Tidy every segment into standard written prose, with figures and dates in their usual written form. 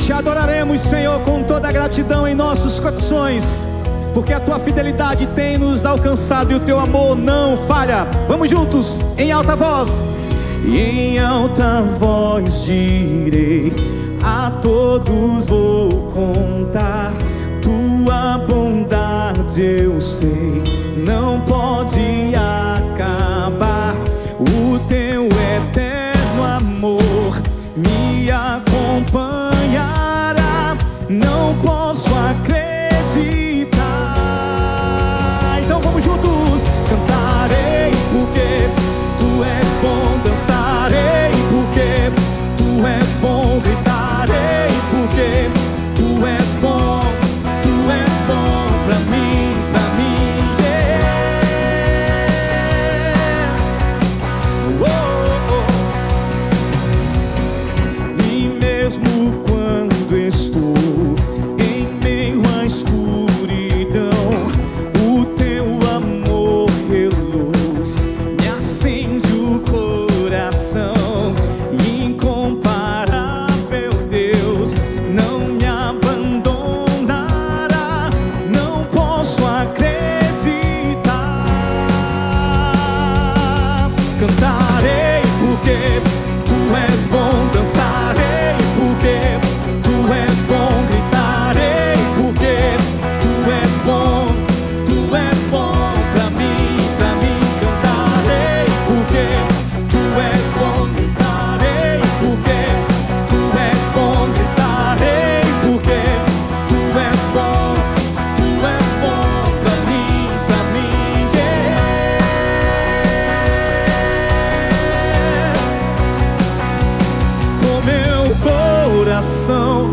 Te adoraremos, Senhor, com toda a gratidão em nossos corações, porque a tua fidelidade tem nos alcançado e o teu amor não falha. Vamos juntos, em alta voz. E em alta voz direi, a todos vou contar, tua bondade eu sei, não pode acabar. O teu eterno amor me acompanhará, não posso acreditar. Então vamos juntos. Cantarei porque tu és bom, dançarei porque tu és bom, gritarei porque tu és bom pra mim, yeah. Oh, oh. E mesmo quando estou em meio à escuridão, o teu amor reluz me acende o coração. Incomparável Deus, não me abandonará, não posso acreditar. Cantarei porque tu és bom, dançarei porque tu és bom, gritarei porque tu és bom pra mim, cantarei porque tu és bom, dançarei porque tu és bom, gritarei porque tu és bom pra mim, yeah. Com meu coração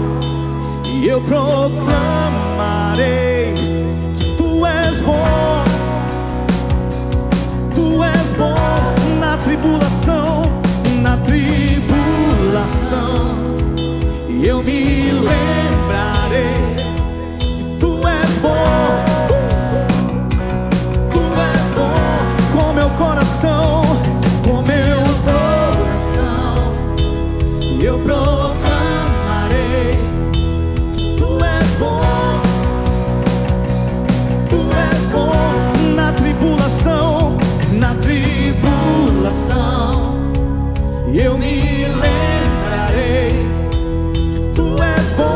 e eu proclamarei que tu és bom na tribulação, e eu me lembrarei que tu és bom com meu coração, e eu proclamarei que tu és bom na tribulação, e eu me lembrarei que tu és bom,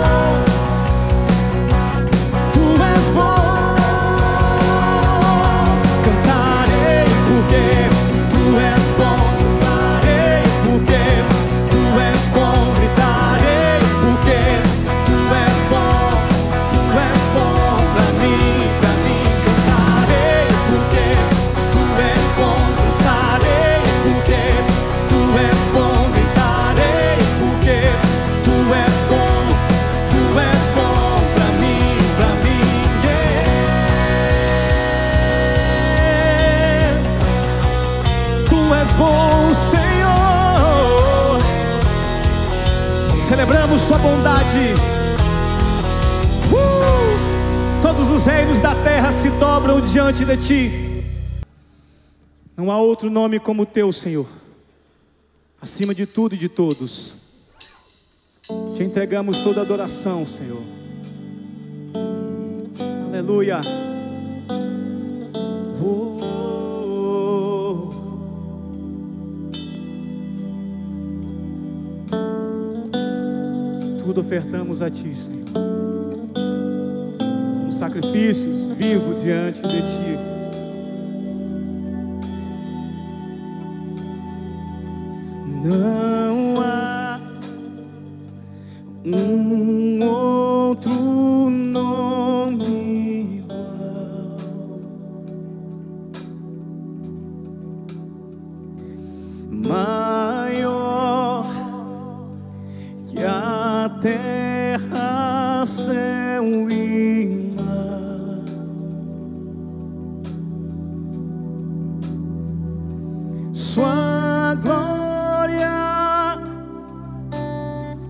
cantarei porque tu és bom, dançarei porque tu és bom, gritarei porque tu és bom pra mim, cantarei porque tu és bom, dançarei porque tu és bom, gritarei porque tu és bom pra mim, yeah. Tu és bom, Senhor, celebramos tua bondade. Todos os reinos da terra se dobram diante de ti. Não há outro nome como o teu, Senhor, acima de tudo e de todos. Te entregamos toda a adoração, Senhor. Aleluia. Oh, oh, oh. Tudo ofertamos a ti, Senhor, como sacrifícios vivos diante de ti. Não há outro nome igual, maior que a terra, céu e mar. Sua glória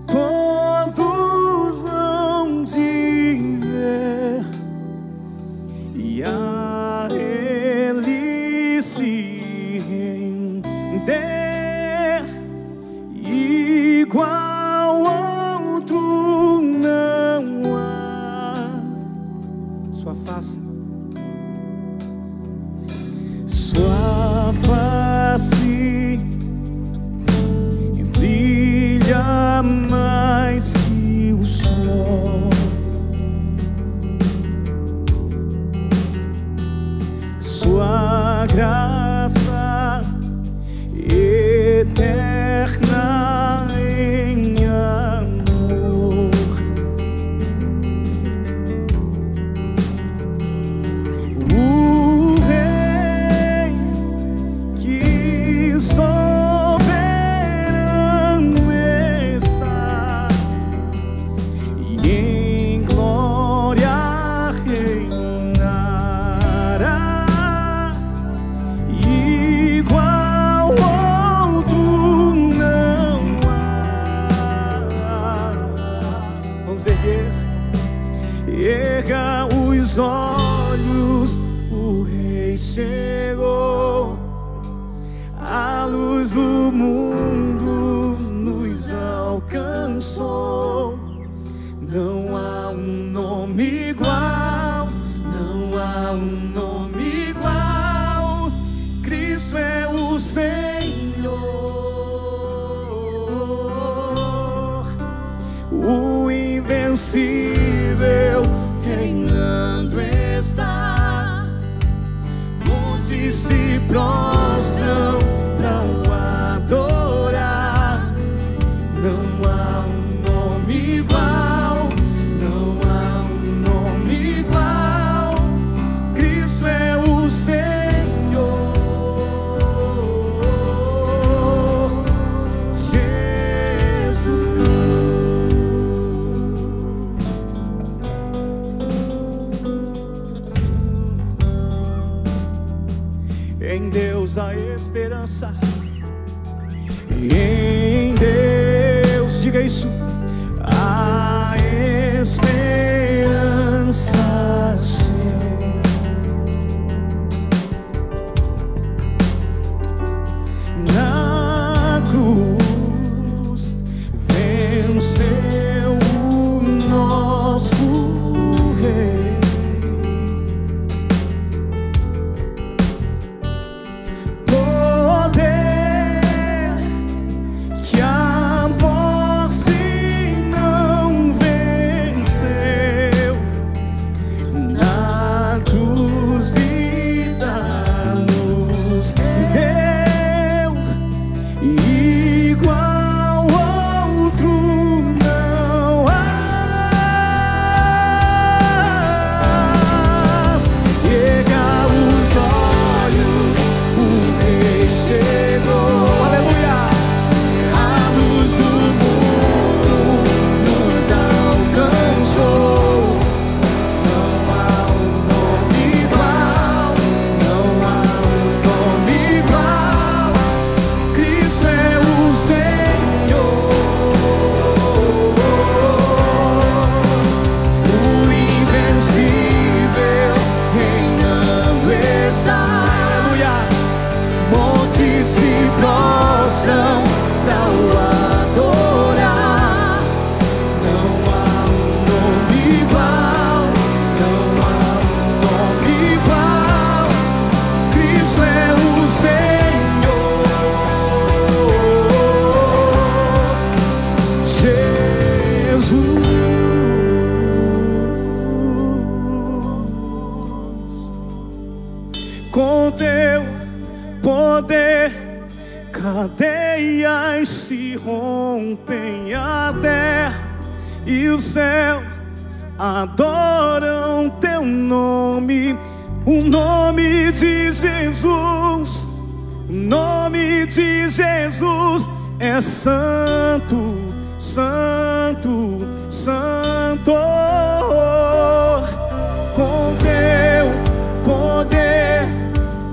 todos hão de ver, e a Ele se render. Igual outro invencível reinando está. Muitos se prostram pra o adorar. Não há um nome igual, não há um nome igual. Cristo é o Senhor, Jesus. Em Deus há esperança, em Deus, diga isso, há esperança, Senhor. Na cruz venceu o nosso Rei. Com teu poder, cadeias se rompem, a terra e os céus adoram teu nome. O nome de Jesus, o nome de Jesus é santo, santo, santo. Com teu poder,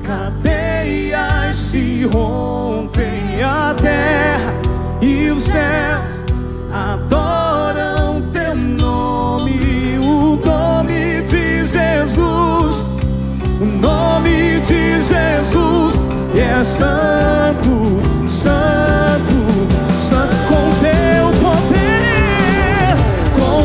cadeias se rompem, a terra e os céus adoram teu nome. O nome de Jesus, o nome de Jesus é santo, santo, santo. Com teu poder, com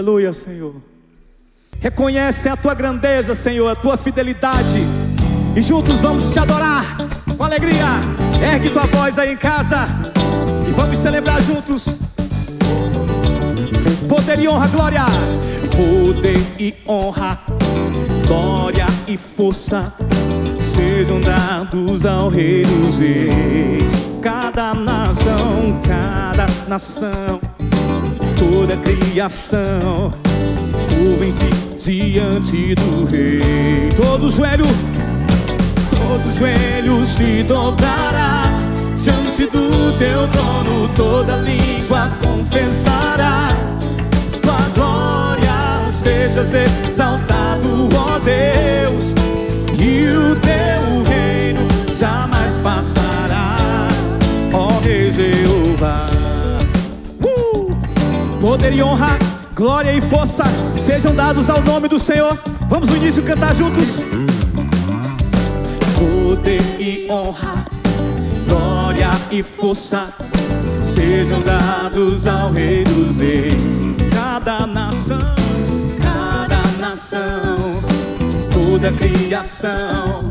Aleluia, Senhor. Reconhece a tua grandeza, Senhor, a tua fidelidade, e juntos vamos te adorar com alegria. Ergue tua voz aí em casa e vamos celebrar juntos. Poder e honra, glória. Poder e honra, glória e força sejam dados ao Rei dos Reis. Cada nação, toda criação curvem-se diante do Rei. Todo joelho se dobrará diante do teu trono, toda língua confessará. Tua glória sejas exaltado, ó Deus, e o teu reino jamais passará, ó Rei Jeová. Poder e honra, glória e força sejam dados ao nome do Senhor. Vamos no início cantar juntos. Poder e honra, glória e força sejam dados ao Rei dos Reis. Cada nação, toda criação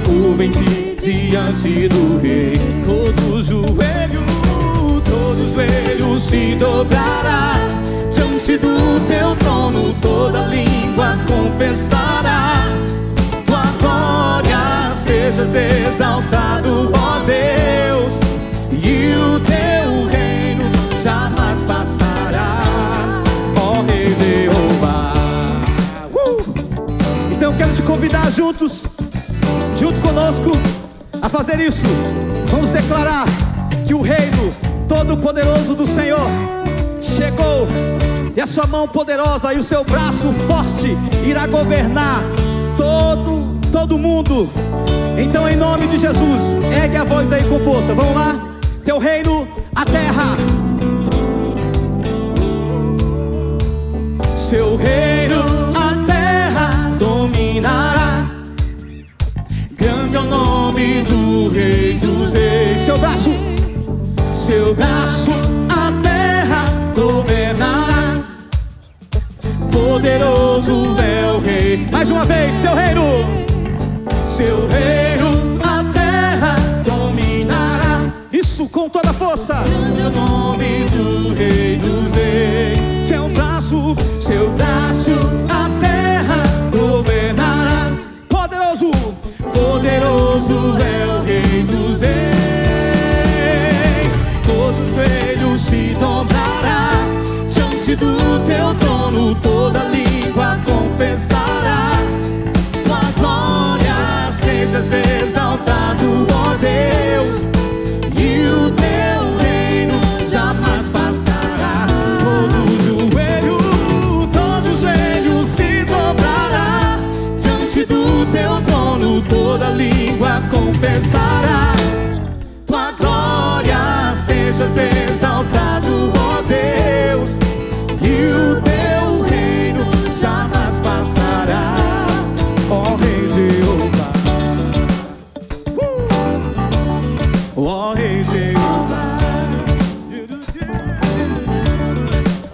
curvem-se diante do Rei. Todo joelho se dobrará diante do teu trono, toda língua confessará. Tua glória sejas exaltado, ó Deus, e o teu reino jamais passará, ó Rei Jeová. Então eu quero te convidar junto conosco a fazer isso. Vamos declarar que o reino todo-poderoso do Senhor chegou, e a sua mão poderosa e o seu braço forte irá governar todo mundo. Então, em nome de Jesus, ergue a voz aí com força. Vamos lá. Teu reino, a terra. Seu reino, a terra dominará. Grande é o nome do Rei dos Reis. Seu braço, a terra governará. Poderoso é o Rei. Mais uma vez, seu reino, a terra dominará. Isso com toda a força. Grande é o nome do Rei dos Reis. Seu braço, a terra governará. Poderoso é o Rei dos Reis. Todo joelho se dobrará diante do teu trono, toda língua confessará. Tua glória sejas exaltado, ó Deus, e o teu reino jamais passará. Todo joelho se dobrará diante do teu trono, toda língua confessará. Tua glória sejas exaltado, ó Deus, e o teu reino jamais passará, ó Rei Jeová. Ó Rei Jeová,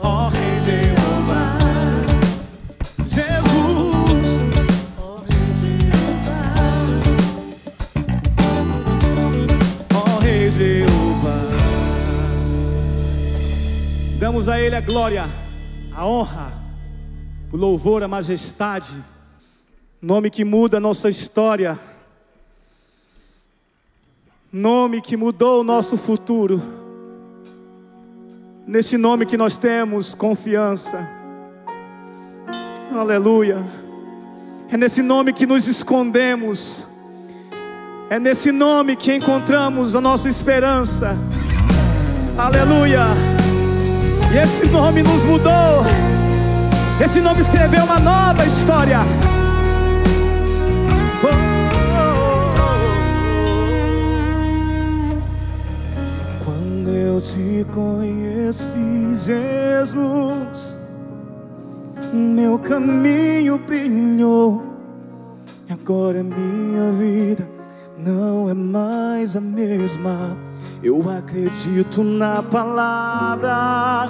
ó Rei Jeová, Jesus, ó Rei Jeová, ó Rei Jeová. Damos a Ele a glória, a honra, o louvor, a majestade. Nome que muda a nossa história, nome que mudou o nosso futuro. Nesse nome que nós temos confiança. Aleluia. É nesse nome que nos escondemos. É nesse nome que encontramos a nossa esperança. Aleluia. E esse nome nos mudou. Esse nome escreveu uma nova história. Quando eu te conheci, Jesus, meu caminho brilhou. E agora minha vida não é mais a mesma. Eu acredito na palavra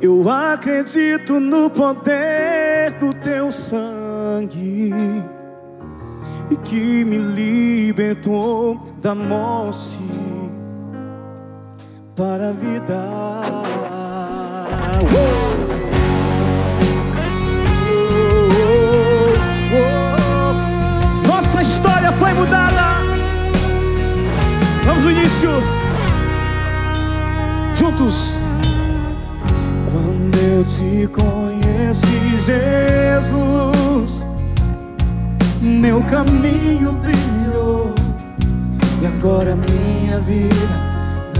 Eu acredito no poder do teu sangue e que me libertou da morte para a vida. Nossa história foi mudada. Vamos ao início. Juntos. Quando eu te conheci, Jesus, meu caminho brilhou. E agora minha vida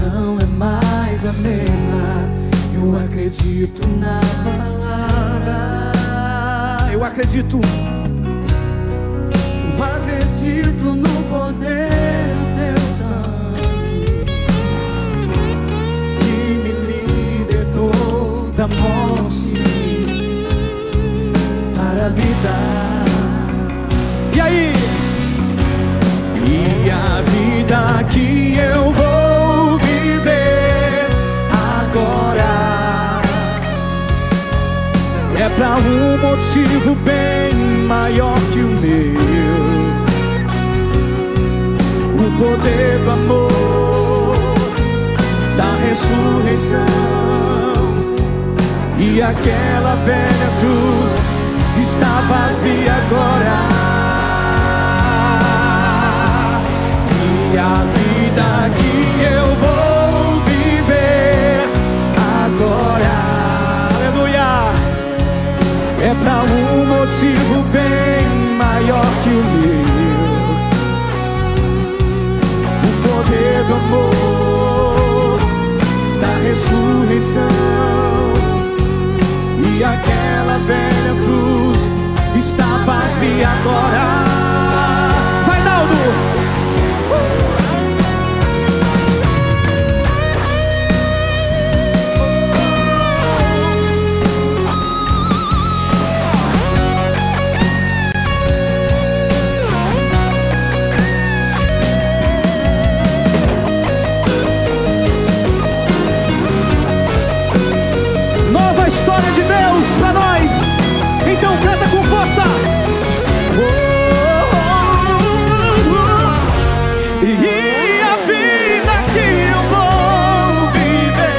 não é mais a mesma. Eu acredito na palavra. Eu acredito no poder do teu sangue que me libertou da morte para a vida. E aí? E a vida que eu vou viver agora é pra um motivo bem maior que o meu. O poder do amor, da ressurreição, e aquela velha cruz está vazia agora. E a vida que eu vou viver agora, aleluia, é pra um motivo bem maior que o meu. O poder do amor, da ressurreição, e aquela velha cruz está vazia agora. Vai, Naldo! História de Deus pra nós. Então canta com força. E a vida que eu vou viver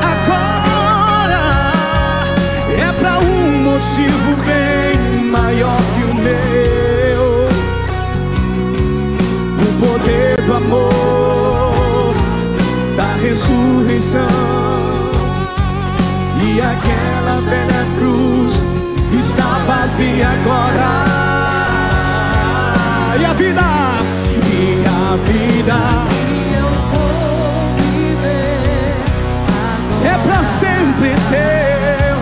agora é pra um motivo bem maior que o meu. O poder do amor, da ressurreição, e aquela velha cruz está vazia agora. E a vida que eu vou viver agora é pra sempre teu.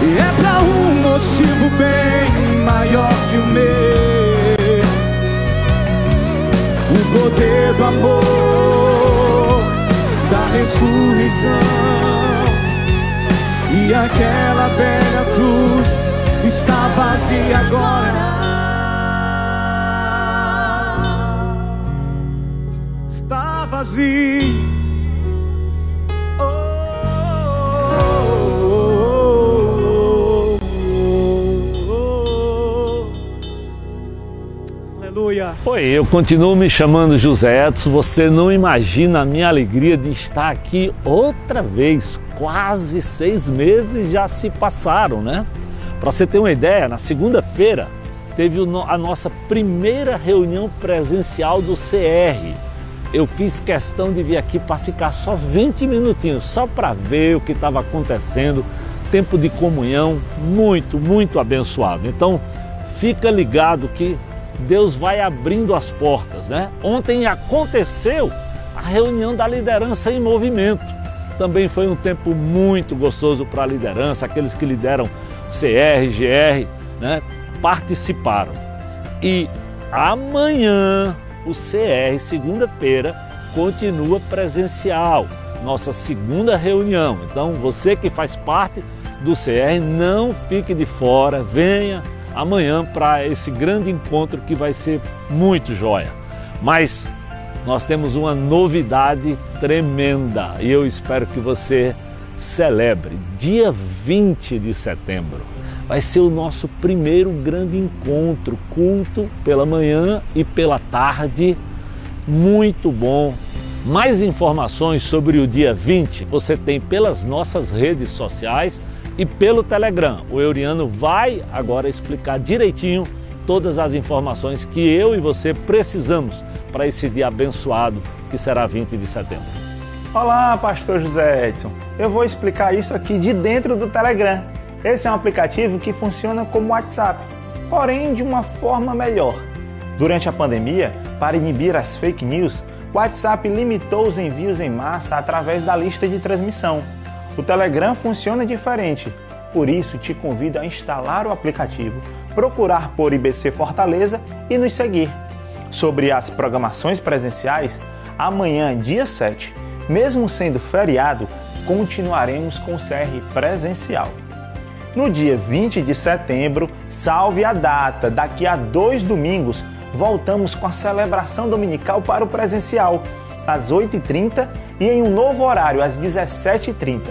E é pra um motivo bem maior que o meu. O poder do amor, da ressurreição, e aquela velha cruz está vazia agora. Está vazia. Aleluia. Oi, eu continuo me chamando José Edson. Você não imagina a minha alegria de estar aqui outra vez. Quase 6 meses já se passaram, né? Para você ter uma ideia, na segunda-feira teve a nossa primeira reunião presencial do CR. Eu fiz questão de vir aqui para ficar só 20 minutinhos, só para ver o que estava acontecendo. Tempo de comunhão muito abençoado. Então, fica ligado que Deus vai abrindo as portas, né? Ontem aconteceu a reunião da liderança em movimento. Também foi um tempo muito gostoso para a liderança, aqueles que lideram CR, GR, né, participaram. E amanhã o CR, segunda-feira, continua presencial, nossa segunda reunião. Então você que faz parte do CR, não fique de fora, venha amanhã para esse grande encontro que vai ser muito joia. Mas nós temos uma novidade tremenda e eu espero que você celebre. Dia 20 de setembro vai ser o nosso primeiro grande encontro, culto pela manhã e pela tarde, muito bom. Mais informações sobre o dia 20 você tem pelas nossas redes sociais e pelo Telegram. O Euriano vai agora explicar direitinho todas as informações que eu e você precisamos para esse dia abençoado que será 20 de setembro. Olá, pastor José Edson. Eu vou explicar isso aqui de dentro do Telegram. Esse é um aplicativo que funciona como WhatsApp, porém de uma forma melhor. Durante a pandemia, para inibir as fake news, o WhatsApp limitou os envios em massa através da lista de transmissão. O Telegram funciona diferente, por isso te convido a instalar o aplicativo, procurar por IBC Fortaleza e nos seguir. Sobre as programações presenciais, amanhã, dia 7, mesmo sendo feriado, continuaremos com o CR presencial. No dia 20 de setembro, salve a data, daqui a 2 domingos, voltamos com a celebração dominical para o presencial, às 8h30 e em um novo horário, às 17h30.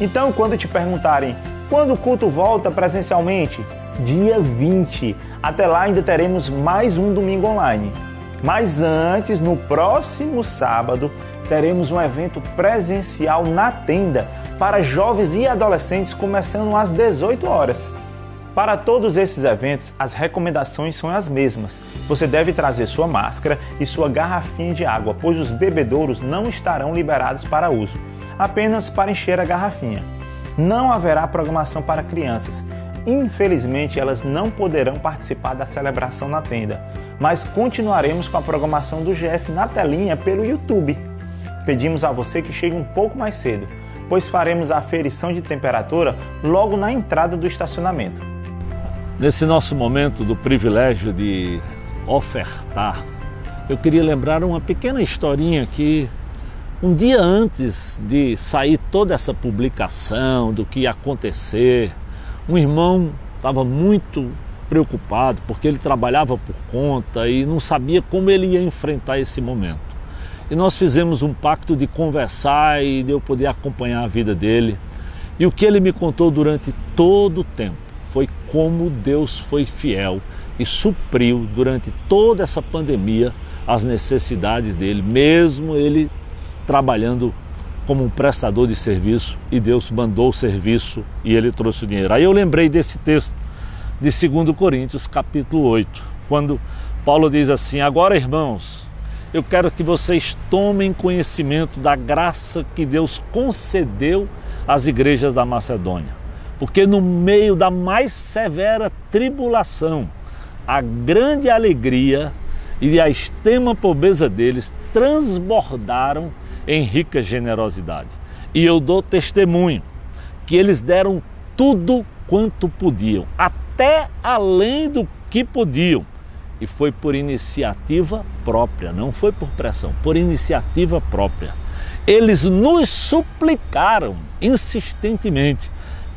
Então, quando te perguntarem quando o culto volta presencialmente, dia 20. Até lá ainda teremos mais um domingo online. Mas antes, no próximo sábado, teremos um evento presencial na tenda para jovens e adolescentes começando às 18 horas. Para todos esses eventos, as recomendações são as mesmas. Você deve trazer sua máscara e sua garrafinha de água, pois os bebedouros não estarão liberados para uso, apenas para encher a garrafinha. Não haverá programação para crianças. Infelizmente, elas não poderão participar da celebração na tenda, mas continuaremos com a programação do GF na telinha pelo YouTube. Pedimos a você que chegue um pouco mais cedo, pois faremos a aferição de temperatura logo na entrada do estacionamento. Nesse nosso momento do privilégio de ofertar, eu queria lembrar uma pequena historinha que um dia antes de sair toda essa publicação do que ia acontecer, um irmão estava muito preocupado porque ele trabalhava por conta e não sabia como ele ia enfrentar esse momento. E nós fizemos um pacto de conversar e de eu poder acompanhar a vida dele. E o que ele me contou durante todo o tempo foi como Deus foi fiel e supriu durante toda essa pandemia as necessidades dele, mesmo ele trabalhando como um prestador de serviço, e Deus mandou o serviço e ele trouxe o dinheiro. Aí eu lembrei desse texto de 2 Coríntios capítulo 8, quando Paulo diz assim: agora, irmãos, eu quero que vocês tomem conhecimento da graça que Deus concedeu às igrejas da Macedônia, porque no meio da mais severa tribulação, a grande alegria e a extrema pobreza deles transbordaram em rica generosidade. E eu dou testemunho que eles deram tudo quanto podiam, até além do que podiam. E foi por iniciativa própria, não foi por pressão, por iniciativa própria. Eles nos suplicaram insistentemente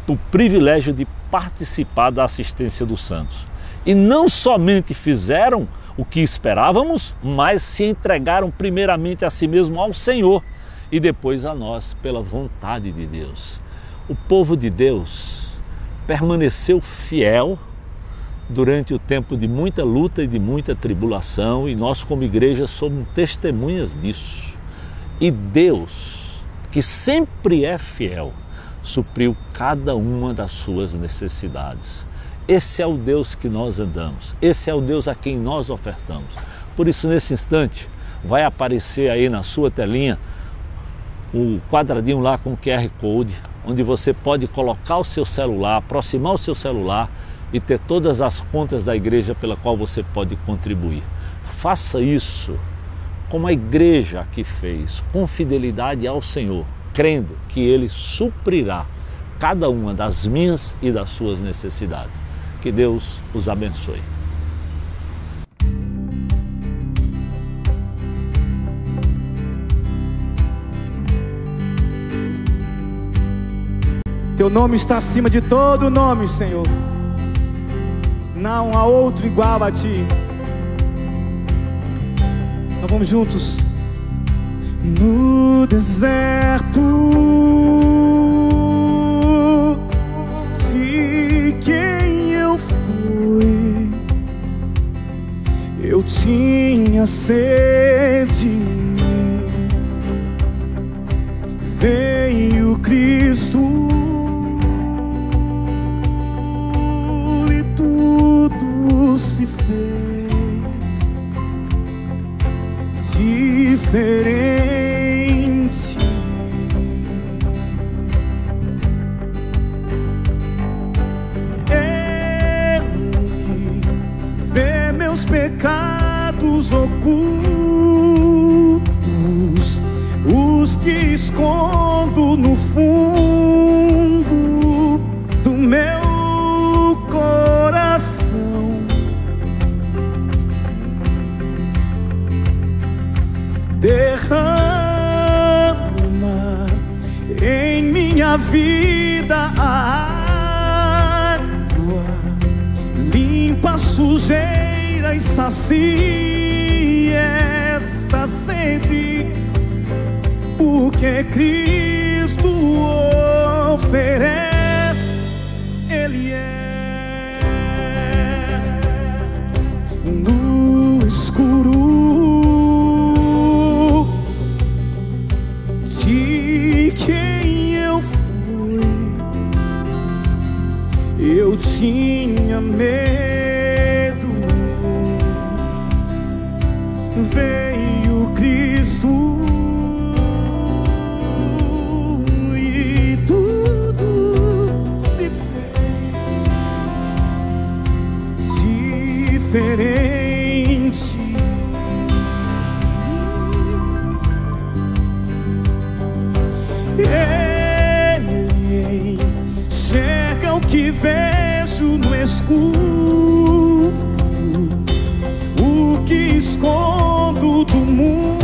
o privilégio de participar da assistência dos santos. E não somente fizeram o que esperávamos, mas se entregaram primeiramente a si mesmo ao Senhor e depois a nós pela vontade de Deus. O povo de Deus permaneceu fiel durante o tempo de muita luta e de muita tribulação, e nós como igreja somos testemunhas disso. E Deus, que sempre é fiel, supriu cada uma das suas necessidades. Esse é o Deus que nós andamos, esse é o Deus a quem nós ofertamos. Por isso, nesse instante, vai aparecer aí na sua telinha o quadradinho lá com o QR Code, onde você pode colocar o seu celular, aproximar o seu celular e ter todas as contas da igreja pela qual você pode contribuir. Faça isso como a igreja aqui fez, com fidelidade ao Senhor, crendo que Ele suprirá cada uma das minhas e das suas necessidades. Que Deus os abençoe. Teu nome está acima de todo nome, Senhor. Não há outro igual a Ti. Nós vamos juntos no deserto de quem eu fui. Eu tinha sede, veio Cristo e tudo se fez diferente. Ele vê meus pecados ocultos, os que escondo no fundo do meu coração. Derrama em minha vida a água, limpa a sujeira e sacia essa sede, porque Cristo oferece. Ele é no escuro de quem eu fui. Eu tinha medo, veio Cristo e tudo se fez diferente. Ele enxerga o que vejo no escuro, o que escondo do mundo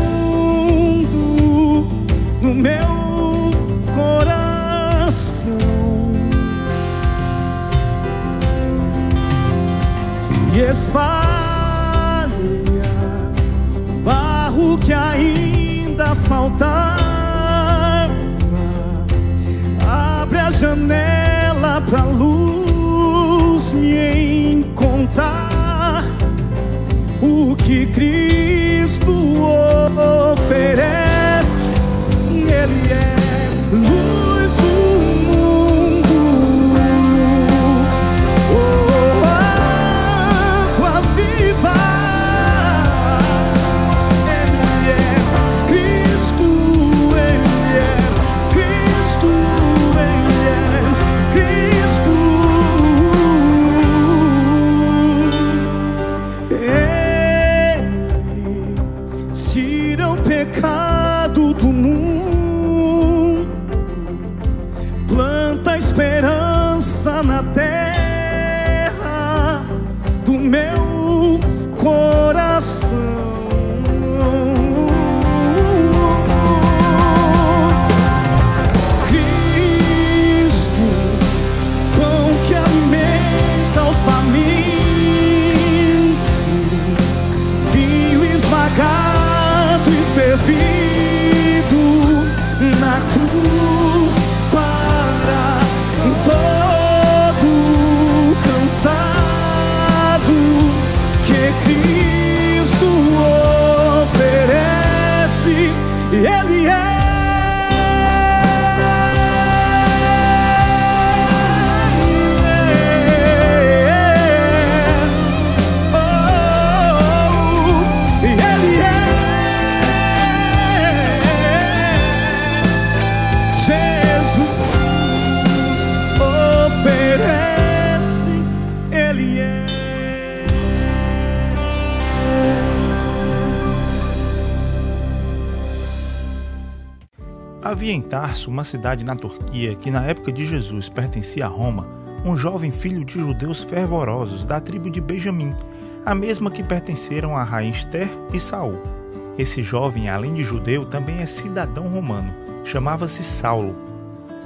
no meu coração. E espalha barro que ainda faltava, abre a janela pra luz me encontrar. O que Cristo oferece, Ele é luz do mundo, água viva. Ele é Cristo, Ele é Cristo, Ele é Cristo. Tira o pecado do mundo, planta esperança na terra do meu coração. Cristo, pão que alimenta o faminto, vinho esmagado e servido na cruz para todo cansado, que Cristo oferece. Ele é Havia em Tarso, uma cidade na Turquia que na época de Jesus pertencia a Roma, um jovem filho de judeus fervorosos da tribo de Benjamim, a mesma que pertenceram a rainha Esther e Saul. Esse jovem, além de judeu, também é cidadão romano, chamava-se Saulo.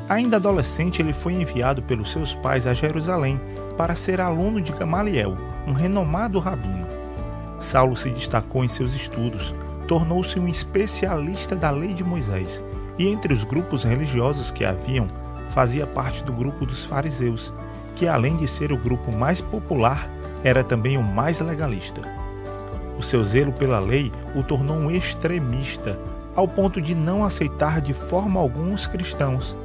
Ainda adolescente, ele foi enviado pelos seus pais a Jerusalém para ser aluno de Gamaliel, um renomado rabino. Saulo se destacou em seus estudos, tornou-se um especialista da lei de Moisés e entre os grupos religiosos que haviam, fazia parte do grupo dos fariseus, que além de ser o grupo mais popular, era também o mais legalista. O seu zelo pela lei o tornou um extremista, ao ponto de não aceitar de forma alguma os cristãos.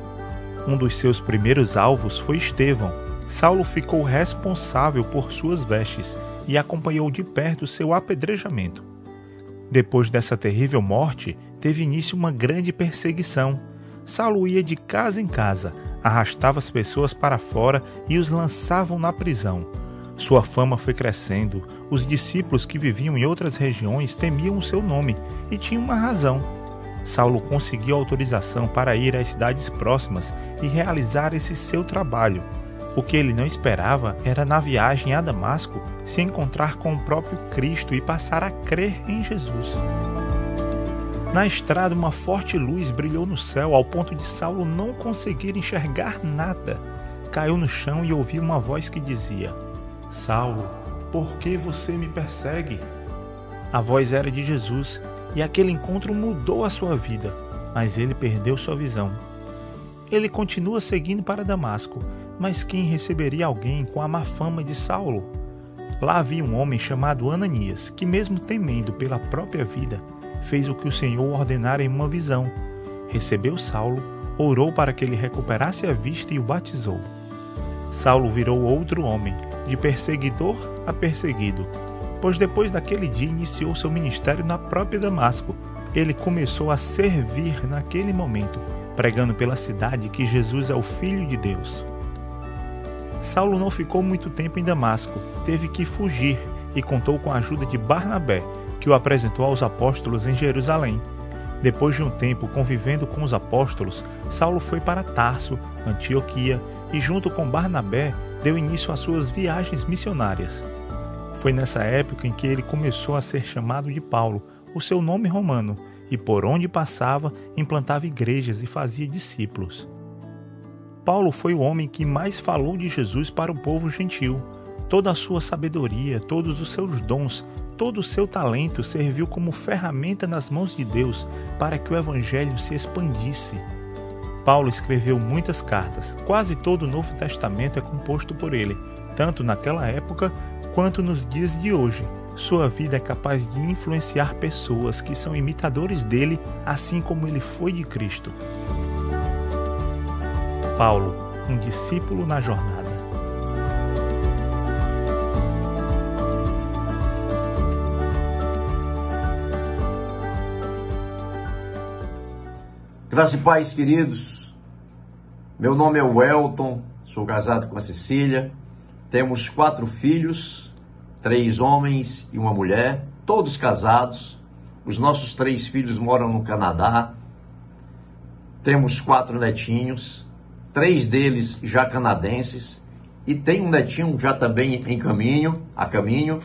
Um dos seus primeiros alvos foi Estevão. Saulo ficou responsável por suas vestes e acompanhou de perto seu apedrejamento. Depois dessa terrível morte, teve início uma grande perseguição. Saulo ia de casa em casa, arrastava as pessoas para fora e os lançavam na prisão. Sua fama foi crescendo, os discípulos que viviam em outras regiões temiam o seu nome e tinham uma razão. Saulo conseguiu autorização para ir às cidades próximas e realizar esse seu trabalho. O que ele não esperava era, na viagem a Damasco, se encontrar com o próprio Cristo e passar a crer em Jesus. Na estrada, uma forte luz brilhou no céu ao ponto de Saulo não conseguir enxergar nada. Caiu no chão e ouviu uma voz que dizia: Saulo, por que você me persegue? A voz era de Jesus e aquele encontro mudou a sua vida, mas ele perdeu sua visão. Ele continua seguindo para Damasco, mas quem receberia alguém com a má fama de Saulo? Lá havia um homem chamado Ananias, que mesmo temendo pela própria vida, fez o que o Senhor ordenara em uma visão. Recebeu Saulo, orou para que ele recuperasse a vista e o batizou. Saulo virou outro homem, de perseguidor a perseguido, pois depois daquele dia iniciou seu ministério na própria Damasco. Ele começou a servir naquele momento, pregando pela cidade que Jesus é o Filho de Deus. Saulo não ficou muito tempo em Damasco, teve que fugir e contou com a ajuda de Barnabé, que o apresentou aos apóstolos em Jerusalém. Depois de um tempo convivendo com os apóstolos, Saulo foi para Tarso, Antioquia, e junto com Barnabé deu início às suas viagens missionárias. Foi nessa época em que ele começou a ser chamado de Paulo, o seu nome romano, e por onde passava implantava igrejas e fazia discípulos. Paulo foi o homem que mais falou de Jesus para o povo gentil. Toda a sua sabedoria, todos os seus dons, todo o seu talento serviu como ferramenta nas mãos de Deus para que o evangelho se expandisse. Paulo escreveu muitas cartas, quase todo o Novo Testamento é composto por ele, tanto naquela época quanto nos dias de hoje. Sua vida é capaz de influenciar pessoas que são imitadores dele, assim como ele foi de Cristo. Paulo, um discípulo na jornada. Graças e paz, queridos. Meu nome é Welton, sou casado com a Cecília. Temos 4 filhos, 3 homens e uma mulher, todos casados. Os nossos 3 filhos moram no Canadá. Temos 4 netinhos, 3 deles já canadenses. E tem um netinho já também a caminho.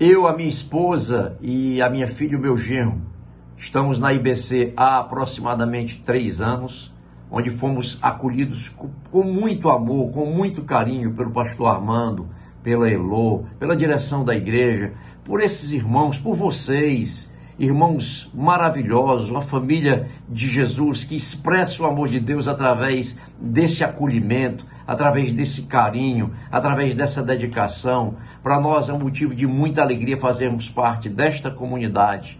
Eu, a minha esposa e a minha filha e o meu genro estamos na IBC há aproximadamente 3 anos, onde fomos acolhidos com muito amor, com muito carinho pelo pastor Armando, pela Elô, pela direção da igreja, por esses irmãos, por vocês, irmãos maravilhosos, uma família de Jesus que expressa o amor de Deus através desse acolhimento, através desse carinho, através dessa dedicação. Para nós é um motivo de muita alegria fazermos parte desta comunidade.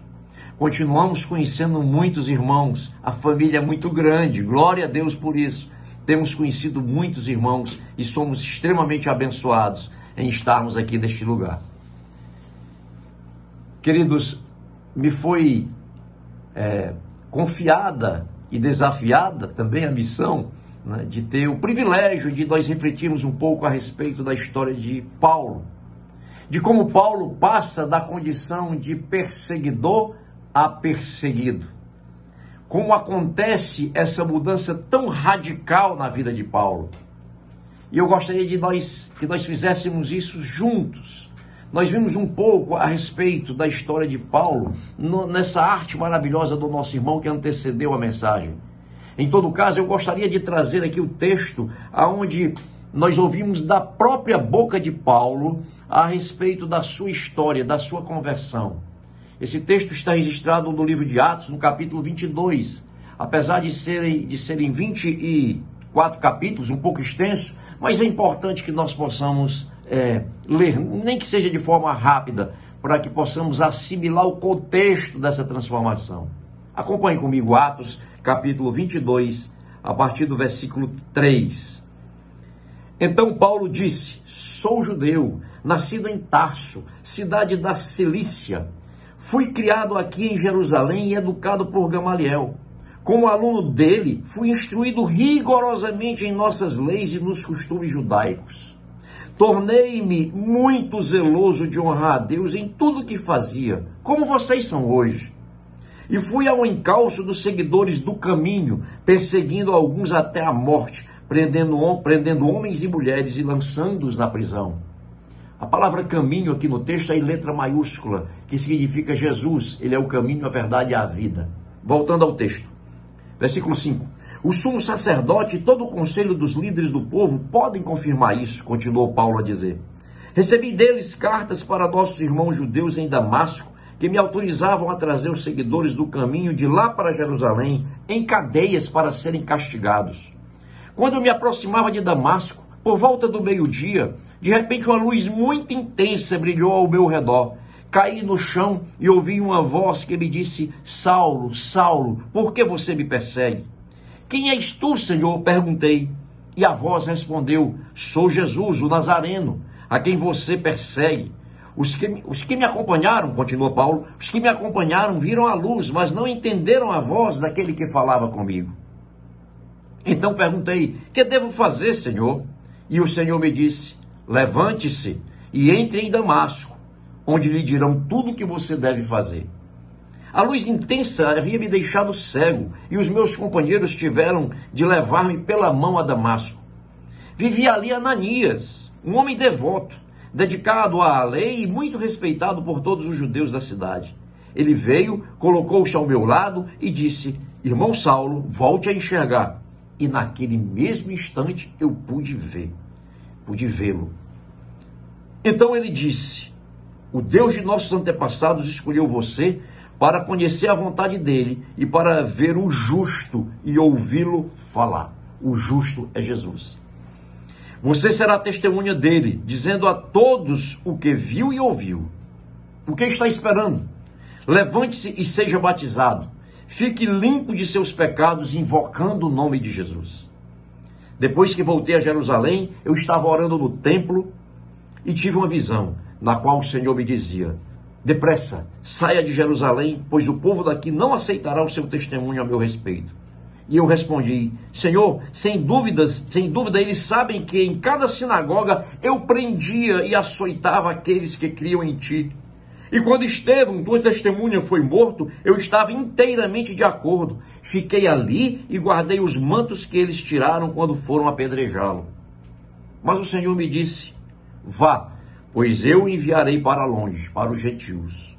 Continuamos conhecendo muitos irmãos, a família é muito grande, glória a Deus por isso. Temos conhecido muitos irmãos e somos extremamente abençoados em estarmos aqui neste lugar. Queridos, me foi confiada e desafiada também a missão, né, de ter o privilégio de nós refletirmos um pouco a respeito da história de Paulo, de como Paulo passa da condição de perseguidor a perseguido. Como acontece essa mudança tão radical na vida de Paulo. E eu gostaria que nós fizéssemos isso juntos. Nós vimos um pouco a respeito da história de Paulo nessa arte maravilhosa do nosso irmão que antecedeu a mensagem. Em todo caso, eu gostaria de trazer aqui o texto onde nós ouvimos da própria boca de Paulo a respeito da sua história, da sua conversão. Esse texto está registrado no livro de Atos, no capítulo 22. Apesar de serem 24 capítulos, um pouco extenso, mas é importante que nós possamos ler, nem que seja de forma rápida, para que possamos assimilar o contexto dessa transformação. Acompanhe comigo Atos, capítulo 22, a partir do versículo 3. Então Paulo disse: sou judeu, nascido em Tarso, cidade da Cilícia. Fui criado aqui em Jerusalém e educado por Gamaliel. Como aluno dele, fui instruído rigorosamente em nossas leis e nos costumes judaicos. Tornei-me muito zeloso de honrar a Deus em tudo que fazia, como vocês são hoje. E fui ao encalço dos seguidores do caminho, perseguindo alguns até a morte, prendendo homens e mulheres e lançando-os na prisão. A palavra caminho aqui no texto é em letra maiúscula, que significa Jesus. Ele é o caminho, a verdade e a vida. Voltando ao texto. Versículo 5. O sumo sacerdote e todo o conselho dos líderes do povo podem confirmar isso, continuou Paulo a dizer. Recebi deles cartas para nossos irmãos judeus em Damasco, que me autorizavam a trazer os seguidores do caminho de lá para Jerusalém, em cadeias para serem castigados. Quando eu me aproximava de Damasco, por volta do meio-dia, de repente uma luz muito intensa brilhou ao meu redor. Caí no chão e ouvi uma voz que me disse: Saulo, Saulo, por que você me persegue? Quem és tu, Senhor? Perguntei. E a voz respondeu: sou Jesus, o Nazareno, a quem você persegue. Os que me acompanharam, continua Paulo, os que me acompanharam viram a luz, mas não entenderam a voz daquele que falava comigo. Então perguntei: que devo fazer, Senhor? E o Senhor me disse: levante-se e entre em Damasco, onde lhe dirão tudo o que você deve fazer. A luz intensa havia me deixado cego, e os meus companheiros tiveram de levar-me pela mão a Damasco. Vivia ali Ananias, um homem devoto, dedicado à lei e muito respeitado por todos os judeus da cidade. Ele veio, colocou-se ao meu lado e disse: irmão Saulo, volte a enxergar. E naquele mesmo instante eu pude vê-lo. Então ele disse: o Deus de nossos antepassados escolheu você para conhecer a vontade dele e para ver o justo e ouvi-lo falar. O justo é Jesus. Você será testemunha dele, dizendo a todos o que viu e ouviu. O que está esperando? Levante-se e seja batizado. Fique limpo de seus pecados, invocando o nome de Jesus. Depois que voltei a Jerusalém, eu estava orando no templo e tive uma visão, na qual o Senhor me dizia: depressa, saia de Jerusalém, pois o povo daqui não aceitará o seu testemunho a meu respeito. E eu respondi: Senhor, sem dúvida, eles sabem que em cada sinagoga eu prendia e açoitava aqueles que criam em ti. E quando Estevão, tua testemunha, foi morto, eu estava inteiramente de acordo. Fiquei ali e guardei os mantos que eles tiraram quando foram apedrejá-lo. Mas o Senhor me disse: vá, pois eu o enviarei para longe, para os gentios.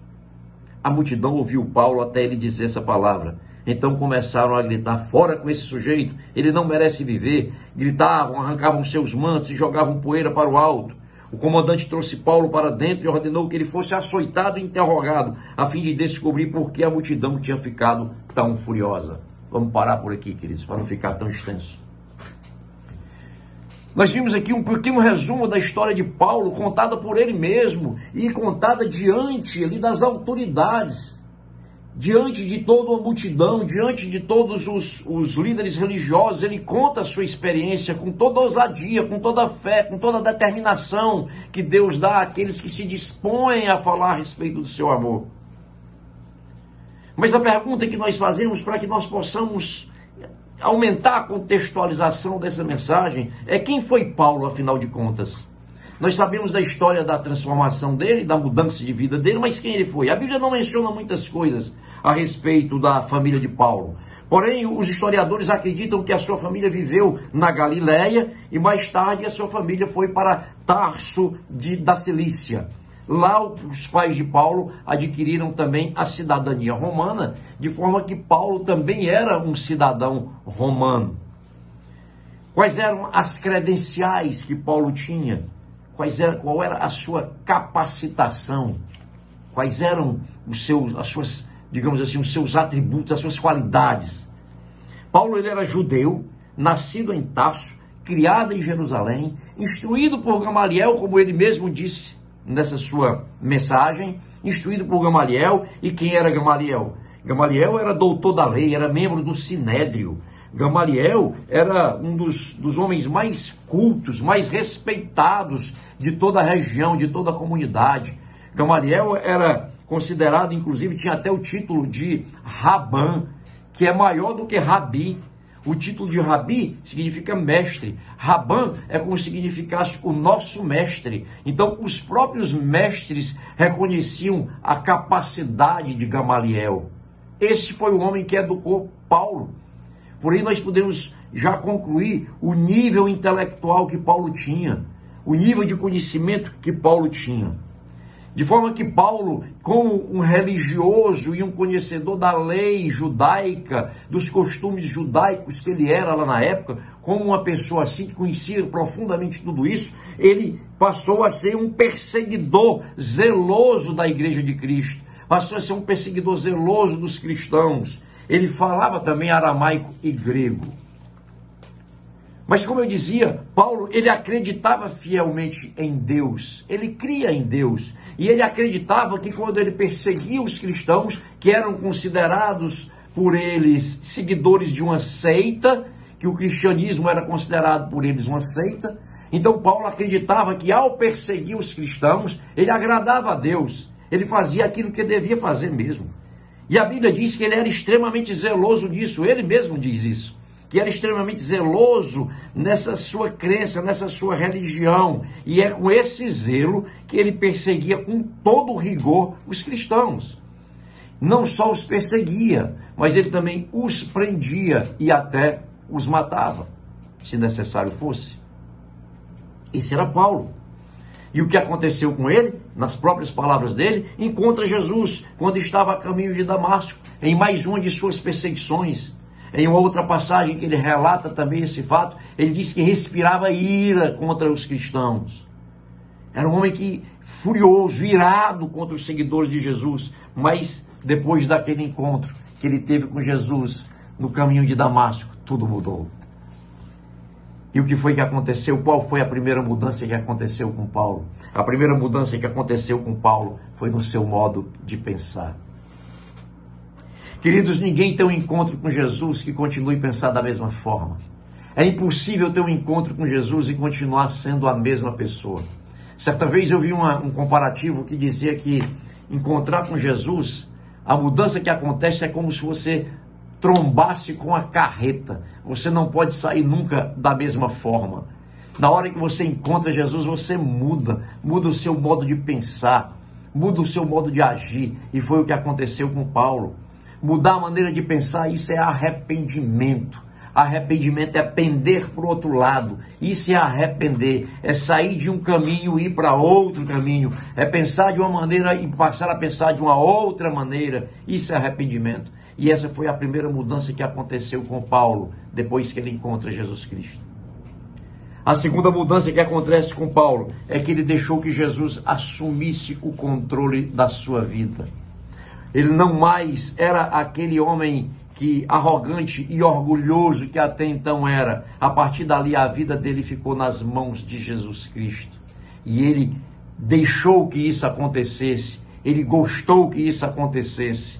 A multidão ouviu Paulo até ele dizer essa palavra. Então começaram a gritar: fora com esse sujeito, ele não merece viver. Gritavam, arrancavam seus mantos e jogavam poeira para o alto. O comandante trouxe Paulo para dentro e ordenou que ele fosse açoitado e interrogado, a fim de descobrir por que a multidão tinha ficado tão furiosa. Vamos parar por aqui, queridos, para não ficar tão extenso. Nós vimos aqui um pequeno resumo da história de Paulo, contada por ele mesmo e contada diante ali das autoridades, diante de toda a multidão, diante de todos os líderes religiosos. Ele conta a sua experiência com toda ousadia, com toda a fé, com toda a determinação que Deus dá àqueles que se dispõem a falar a respeito do seu amor. Mas a pergunta que nós fazemos para que nós possamos aumentar a contextualização dessa mensagem é: quem foi Paulo, afinal de contas? Nós sabemos da história da transformação dele, da mudança de vida dele, mas quem ele foi? A Bíblia não menciona muitas coisas a respeito da família de Paulo. Porém, os historiadores acreditam que a sua família viveu na Galileia e mais tarde a sua família foi para Tarso da Cilícia. Lá os pais de Paulo adquiriram também a cidadania romana, de forma que Paulo também era um cidadão romano. Quais eram as credenciais que Paulo tinha? Qual era a sua capacitação? quais eram as suas, digamos assim, os seus atributos, as suas qualidades. Paulo, ele era judeu, nascido em Tarso, criado em Jerusalém, instruído por Gamaliel, como ele mesmo disse nessa sua mensagem, instruído por Gamaliel. E quem era Gamaliel? Gamaliel era doutor da lei, era membro do Sinédrio. Gamaliel era um dos homens mais cultos, mais respeitados de toda a região, de toda a comunidade. Gamaliel era considerado, inclusive, tinha até o título de Rabã, que é maior do que Rabi. O título de Rabi significa mestre. Rabã é como se significasse o nosso mestre. Então, os próprios mestres reconheciam a capacidade de Gamaliel. Esse foi o homem que educou Paulo. Porém, nós podemos já concluir o nível intelectual que Paulo tinha, o nível de conhecimento que Paulo tinha. De forma que Paulo, como um religioso e um conhecedor da lei judaica, dos costumes judaicos que ele era lá na época, como uma pessoa assim que conhecia profundamente tudo isso, ele passou a ser um perseguidor zeloso da igreja de Cristo, passou a ser um perseguidor zeloso dos cristãos. Ele falava também aramaico e grego. Mas como eu dizia, Paulo, ele acreditava fielmente em Deus, ele cria em Deus, e ele acreditava que quando ele perseguia os cristãos, que eram considerados por eles seguidores de uma seita, que o cristianismo era considerado por eles uma seita, então Paulo acreditava que ao perseguir os cristãos, ele agradava a Deus, ele fazia aquilo que devia fazer mesmo. E a Bíblia diz que ele era extremamente zeloso disso, ele mesmo diz isso, que era extremamente zeloso nessa sua crença, nessa sua religião. E é com esse zelo que ele perseguia com todo rigor os cristãos. Não só os perseguia, mas ele também os prendia e até os matava, se necessário fosse. Esse era Paulo. E o que aconteceu com ele, nas próprias palavras dele, encontra Jesus quando estava a caminho de Damasco, em mais uma de suas perseguições. Em uma outra passagem que ele relata também esse fato, ele diz que respirava ira contra os cristãos. Era um homem que furioso, irado contra os seguidores de Jesus, mas depois daquele encontro que ele teve com Jesus no caminho de Damasco, tudo mudou. E o que foi que aconteceu? Qual foi a primeira mudança que aconteceu com Paulo? A primeira mudança que aconteceu com Paulo foi no seu modo de pensar. Queridos, ninguém tem um encontro com Jesus que continue a pensar da mesma forma. É impossível ter um encontro com Jesus e continuar sendo a mesma pessoa. Certa vez eu vi um comparativo que dizia que encontrar com Jesus, a mudança que acontece é como se você trombasse com a carreta. Você não pode sair nunca da mesma forma. Na hora que você encontra Jesus, você muda o seu modo de pensar, muda o seu modo de agir. E foi o que aconteceu com Paulo. Mudar a maneira de pensar, isso é arrependimento. Arrependimento é pender para o outro lado. Isso é arrepender. É sair de um caminho e ir para outro caminho. É pensar de uma maneira e passar a pensar de uma outra maneira. Isso é arrependimento. E essa foi a primeira mudança que aconteceu com Paulo, depois que ele encontra Jesus Cristo. A segunda mudança que acontece com Paulo é que ele deixou que Jesus assumisse o controle da sua vida. Ele não mais era aquele homem arrogante e orgulhoso que até então era. A partir dali a vida dele ficou nas mãos de Jesus Cristo. E ele deixou que isso acontecesse. Ele gostou que isso acontecesse.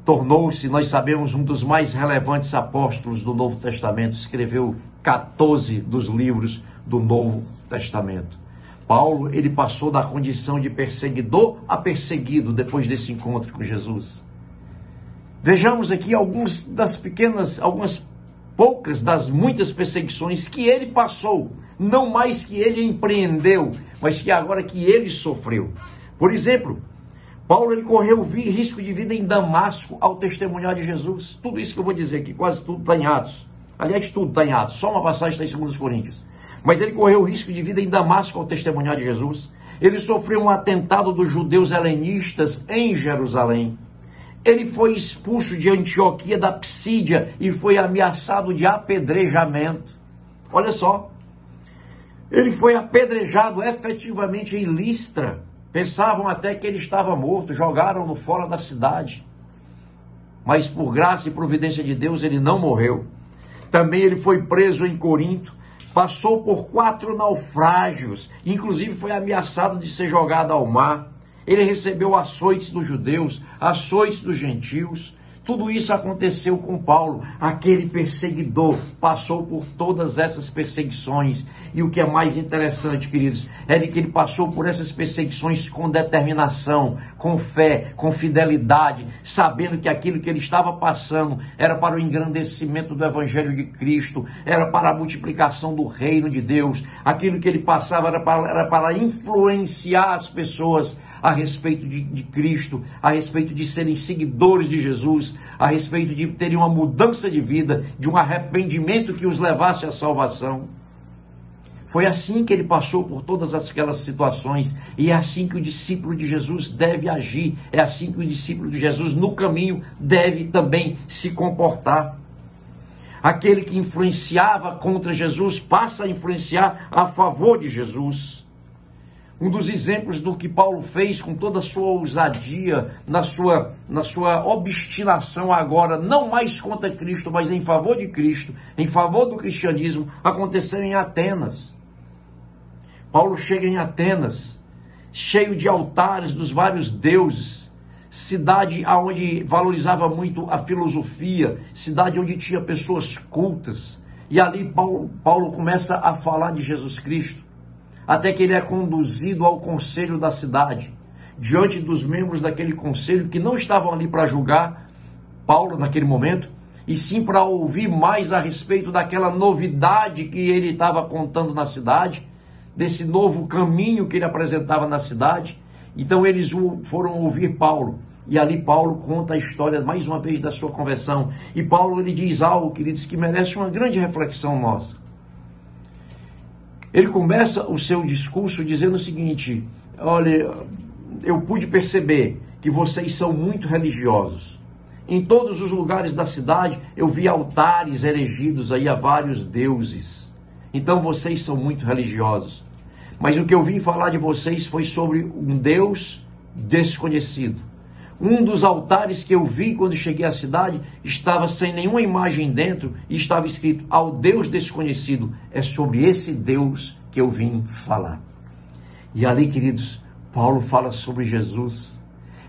Tornou-se, nós sabemos, um dos mais relevantes apóstolos do Novo Testamento. Escreveu 14 dos livros do Novo Testamento. Paulo, ele passou da condição de perseguidor a perseguido depois desse encontro com Jesus. Vejamos aqui algumas poucas das muitas perseguições que ele passou, não mais que ele empreendeu, mas que agora que ele sofreu. Por exemplo, Paulo, ele correu risco de vida em Damasco ao testemunhar de Jesus. Tudo isso que eu vou dizer aqui, quase tudo está em Atos. Aliás, tudo está em Atos, só uma passagem está em 2 Coríntios. Mas ele correu risco de vida em Damasco ao testemunhar de Jesus. Ele sofreu um atentado dos judeus helenistas em Jerusalém. Ele foi expulso de Antioquia da Psídia e foi ameaçado de apedrejamento. Olha só, ele foi apedrejado efetivamente em Listra Pensavam até que ele estava morto, jogaram-no fora da cidade. Mas por graça e providência de Deus, ele não morreu. Também ele foi preso em Corinto, passou por 4 naufrágios, inclusive foi ameaçado de ser jogado ao mar. Ele recebeu açoites dos judeus, açoites dos gentios. Tudo isso aconteceu com Paulo, aquele perseguidor, passou por todas essas perseguições. E o que é mais interessante, queridos, é de que ele passou por essas perseguições com determinação, com fé, com fidelidade, sabendo que aquilo que ele estava passando era para o engrandecimento do Evangelho de Cristo, era para a multiplicação do reino de Deus. Aquilo que ele passava era para influenciar as pessoas a respeito de Cristo, a respeito de serem seguidores de Jesus, a respeito de terem uma mudança de vida, de um arrependimento que os levasse à salvação. Foi assim que ele passou por todas aquelas situações, e é assim que o discípulo de Jesus deve agir, é assim que o discípulo de Jesus no caminho deve também se comportar. Aquele que influenciava contra Jesus passa a influenciar a favor de Jesus. Um dos exemplos do que Paulo fez com toda a sua ousadia, na sua obstinação agora, não mais contra Cristo, mas em favor de Cristo, em favor do cristianismo, aconteceu em Atenas. Paulo chega em Atenas, cheio de altares dos vários deuses, cidade onde valorizava muito a filosofia, cidade onde tinha pessoas cultas. E ali Paulo começa a falar de Jesus Cristo. Até que ele é conduzido ao conselho da cidade, diante dos membros daquele conselho que não estavam ali para julgar Paulo naquele momento, e sim para ouvir mais a respeito daquela novidade que ele estava contando na cidade, desse novo caminho que ele apresentava na cidade. Então eles foram ouvir Paulo, e ali Paulo conta a história mais uma vez da sua conversão, e Paulo ele diz algo, queridos, que merece uma grande reflexão nossa. Ele começa o seu discurso dizendo o seguinte: olha, eu pude perceber que vocês são muito religiosos. Em todos os lugares da cidade eu vi altares erigidos aí a vários deuses. Então vocês são muito religiosos. Mas o que eu vim falar de vocês foi sobre um Deus desconhecido. Um dos altares que eu vi quando cheguei à cidade estava sem nenhuma imagem dentro e estava escrito: ao Deus desconhecido. É sobre esse Deus que eu vim falar. E ali, queridos, Paulo fala sobre Jesus.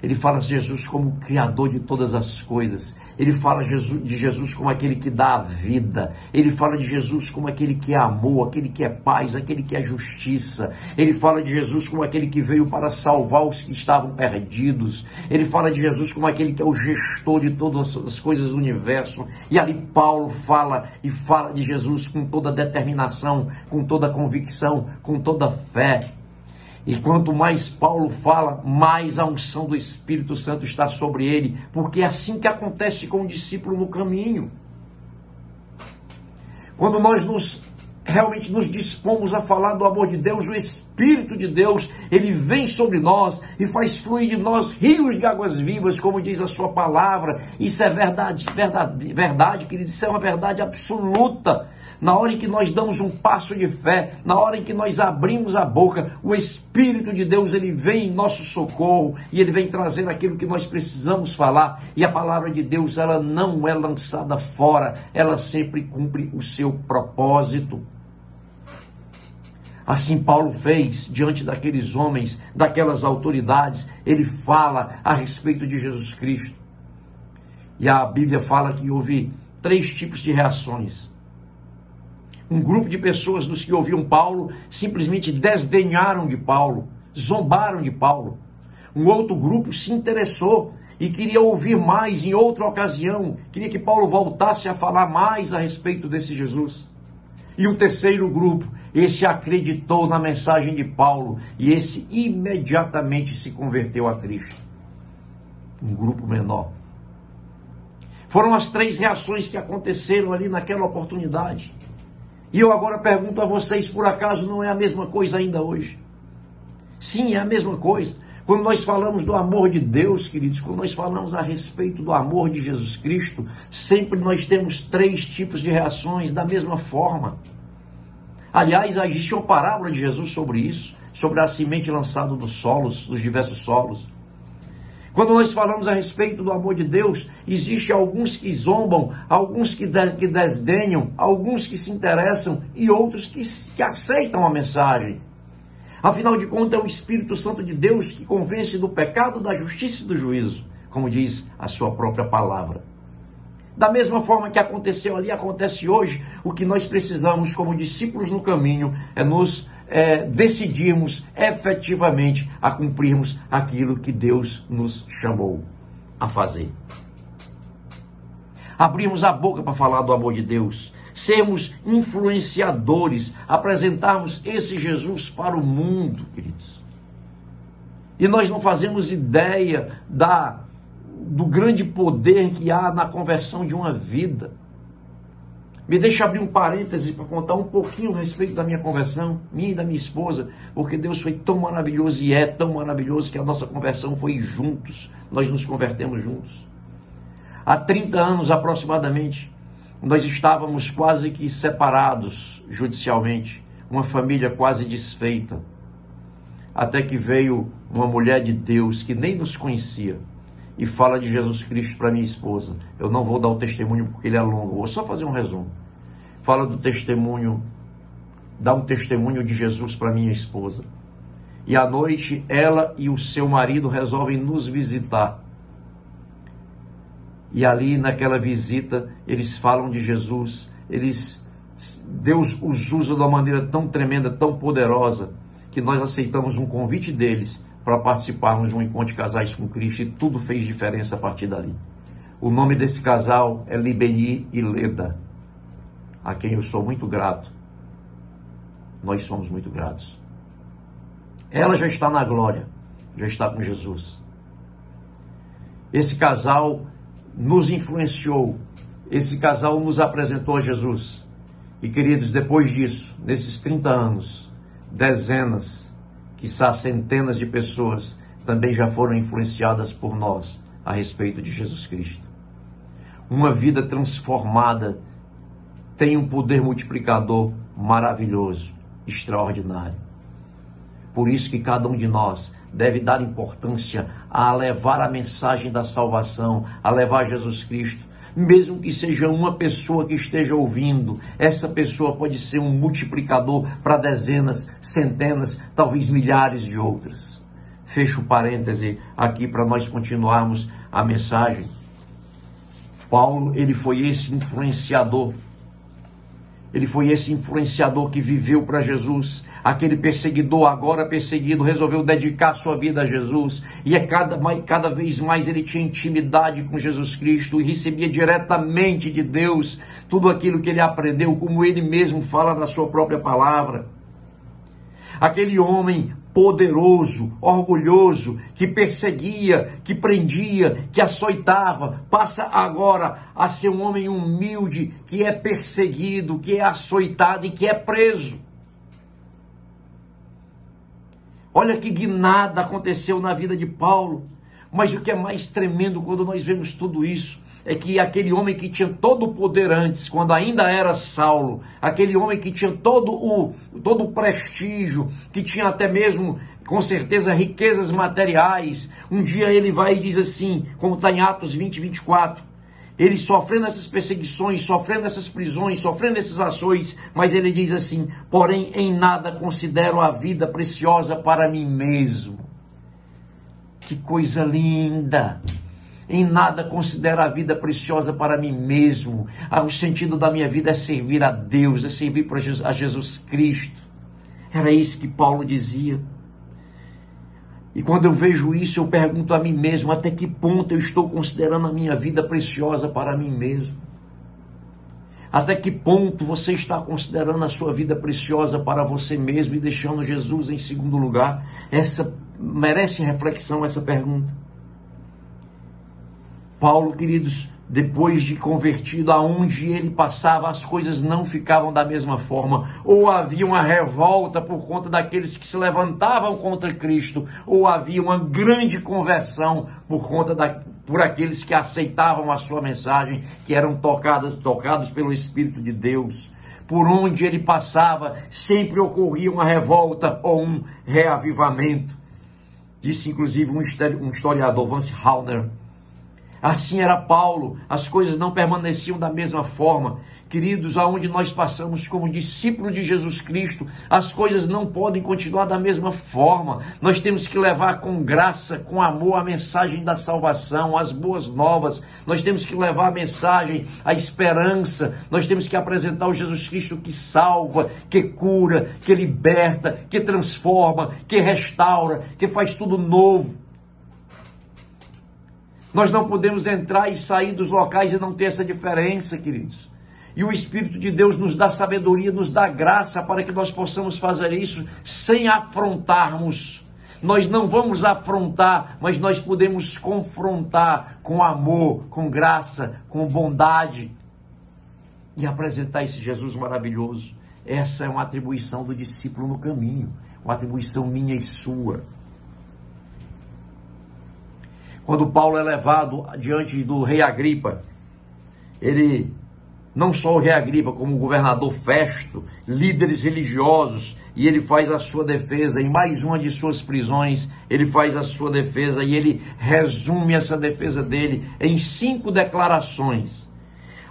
Ele fala de Jesus como o Criador de todas as coisas. Ele fala de Jesus como aquele que dá a vida. Ele fala de Jesus como aquele que é amor, aquele que é paz, aquele que é justiça. Ele fala de Jesus como aquele que veio para salvar os que estavam perdidos. Ele fala de Jesus como aquele que é o gestor de todas as coisas do universo. E ali Paulo fala de Jesus com toda determinação, com toda convicção, com toda fé. E quanto mais Paulo fala, mais a unção do Espírito Santo está sobre ele, porque é assim que acontece com o discípulo no caminho. Quando nós realmente nos dispomos a falar do amor de Deus, o Espírito de Deus, ele vem sobre nós e faz fluir de nós rios de águas vivas, como diz a sua palavra. Isso é verdade, querido, isso é uma verdade absoluta. Na hora em que nós damos um passo de fé, na hora em que nós abrimos a boca, o Espírito de Deus, ele vem em nosso socorro e ele vem trazendo aquilo que nós precisamos falar. E a palavra de Deus, ela não é lançada fora, ela sempre cumpre o seu propósito. Assim Paulo fez diante daqueles homens, daquelas autoridades. Ele fala a respeito de Jesus Cristo. E a Bíblia fala que houve 3 tipos de reações. Um grupo de pessoas dos que ouviam Paulo simplesmente desdenharam de Paulo, zombaram de Paulo. Um outro grupo se interessou e queria ouvir mais em outra ocasião, queria que Paulo voltasse a falar mais a respeito desse Jesus. E o terceiro grupo, esse acreditou na mensagem de Paulo e esse imediatamente se converteu a Cristo. Um grupo menor. Foram as 3 reações que aconteceram ali naquela oportunidade. E eu agora pergunto a vocês, por acaso não é a mesma coisa ainda hoje? Sim, é a mesma coisa. Quando nós falamos do amor de Deus, queridos, quando nós falamos a respeito do amor de Jesus Cristo, sempre nós temos 3 tipos de reações da mesma forma. Aliás, existe uma parábola de Jesus sobre isso. sobre a semente lançada dos solos, dos diversos solos. Quando nós falamos a respeito do amor de Deus, existem alguns que zombam, alguns que desdenham, alguns que se interessam e outros que aceitam a mensagem. Afinal de contas, é o Espírito Santo de Deus que convence do pecado, da justiça e do juízo, como diz a sua própria palavra. Da mesma forma que aconteceu ali, acontece hoje. O que nós precisamos como discípulos no caminho é nos decidirmos efetivamente a cumprirmos aquilo que Deus nos chamou a fazer. Abrirmos a boca para falar do amor de Deus, sermos influenciadores, apresentarmos esse Jesus para o mundo, queridos. E nós não fazemos ideia do grande poder que há na conversão de uma vida. Me deixa abrir um parêntese para contar um pouquinho a respeito da minha conversão, minha e da minha esposa, porque Deus foi tão maravilhoso e é tão maravilhoso que a nossa conversão foi juntos, nós nos convertemos juntos. Há 30 anos aproximadamente, nós estávamos quase que separados judicialmente, uma família quase desfeita, até que veio uma mulher de Deus que nem nos conhecia, e fala de Jesus Cristo para minha esposa. Eu não vou dar o testemunho porque ele é longo, vou só fazer um resumo. Fala do testemunho, dá um testemunho de Jesus para minha esposa. E à noite, ela e o seu marido resolvem nos visitar. E ali, naquela visita, eles falam de Jesus. Deus os usa de uma maneira tão tremenda, tão poderosa, que nós aceitamos um convite deles para participarmos de um encontro de casais com Cristo, e tudo fez diferença a partir dali. O nome desse casal é Libeni e Leda, a quem eu sou muito grato. Nós somos muito gratos. Ela já está na glória, já está com Jesus. Esse casal nos influenciou, esse casal nos apresentou a Jesus. E queridos, depois disso, nesses 30 anos, dezenas, quiçá centenas de pessoas também já foram influenciadas por nós a respeito de Jesus Cristo. Uma vida transformada tem um poder multiplicador maravilhoso, extraordinário. Por isso que cada um de nós deve dar importância a levar a mensagem da salvação, a levar Jesus Cristo. Mesmo que seja uma pessoa que esteja ouvindo, essa pessoa pode ser um multiplicador para dezenas, centenas, talvez milhares de outras. Fecho parêntese aqui para nós continuarmos a mensagem. Paulo, ele foi esse influenciador. Ele foi esse influenciador que viveu para Jesus. Aquele perseguidor, agora perseguido, resolveu dedicar sua vida a Jesus. E cada vez mais ele tinha intimidade com Jesus Cristo e recebia diretamente de Deus tudo aquilo que ele aprendeu, como ele mesmo fala na sua própria palavra. Aquele homem poderoso, orgulhoso, que perseguia, que prendia, que açoitava, passa agora a ser um homem humilde, que é perseguido, que é açoitado e que é preso. Olha que guinada aconteceu na vida de Paulo. Mas o que é mais tremendo quando nós vemos tudo isso é que aquele homem que tinha todo o poder antes, quando ainda era Saulo, aquele homem que tinha todo o prestígio, que tinha até mesmo, com certeza, riquezas materiais, um dia ele vai e diz assim, como está em Atos 20, 24, ele sofrendo essas perseguições, sofrendo essas prisões, sofrendo esses açoites, mas ele diz assim, porém em nada considero a vida preciosa para mim mesmo. Que coisa linda! Em nada considero a vida preciosa para mim mesmo. O sentido da minha vida é servir a Deus, é servir a Jesus Cristo. Era isso que Paulo dizia. E quando eu vejo isso, eu pergunto a mim mesmo, até que ponto eu estou considerando a minha vida preciosa para mim mesmo? Até que ponto você está considerando a sua vida preciosa para você mesmo e deixando Jesus em segundo lugar? Merece reflexão essa pergunta. Paulo, queridos, depois de convertido, aonde ele passava, as coisas não ficavam da mesma forma. Ou havia uma revolta por conta daqueles que se levantavam contra Cristo, ou havia uma grande conversão por aqueles que aceitavam a sua mensagem, que eram tocados pelo Espírito de Deus. por onde ele passava, sempre ocorria uma revolta ou um reavivamento. Disse inclusive um historiador, Vance Havner. Assim era Paulo, as coisas não permaneciam da mesma forma. Queridos, aonde nós passamos como discípulo de Jesus Cristo, as coisas não podem continuar da mesma forma. Nós temos que levar com graça, com amor, a mensagem da salvação, as boas novas. Nós temos que levar a mensagem, a esperança. Nós temos que apresentar o Jesus Cristo que salva, que cura, que liberta, que transforma, que restaura, que faz tudo novo. Nós não podemos entrar e sair dos locais e não ter essa diferença, queridos. E o Espírito de Deus nos dá sabedoria, nos dá graça para que nós possamos fazer isso sem afrontarmos. Nós não vamos afrontar, mas nós podemos confrontar com amor, com graça, com bondade e apresentar esse Jesus maravilhoso. Essa é uma atribuição do discípulo no caminho, uma atribuição minha e sua. Quando Paulo é levado diante do rei Agripa, ele, não só o rei Agripa, como o governador Festo, líderes religiosos, e ele faz a sua defesa, em mais uma de suas prisões, ele faz a sua defesa, e ele resume essa defesa dele em 5 declarações.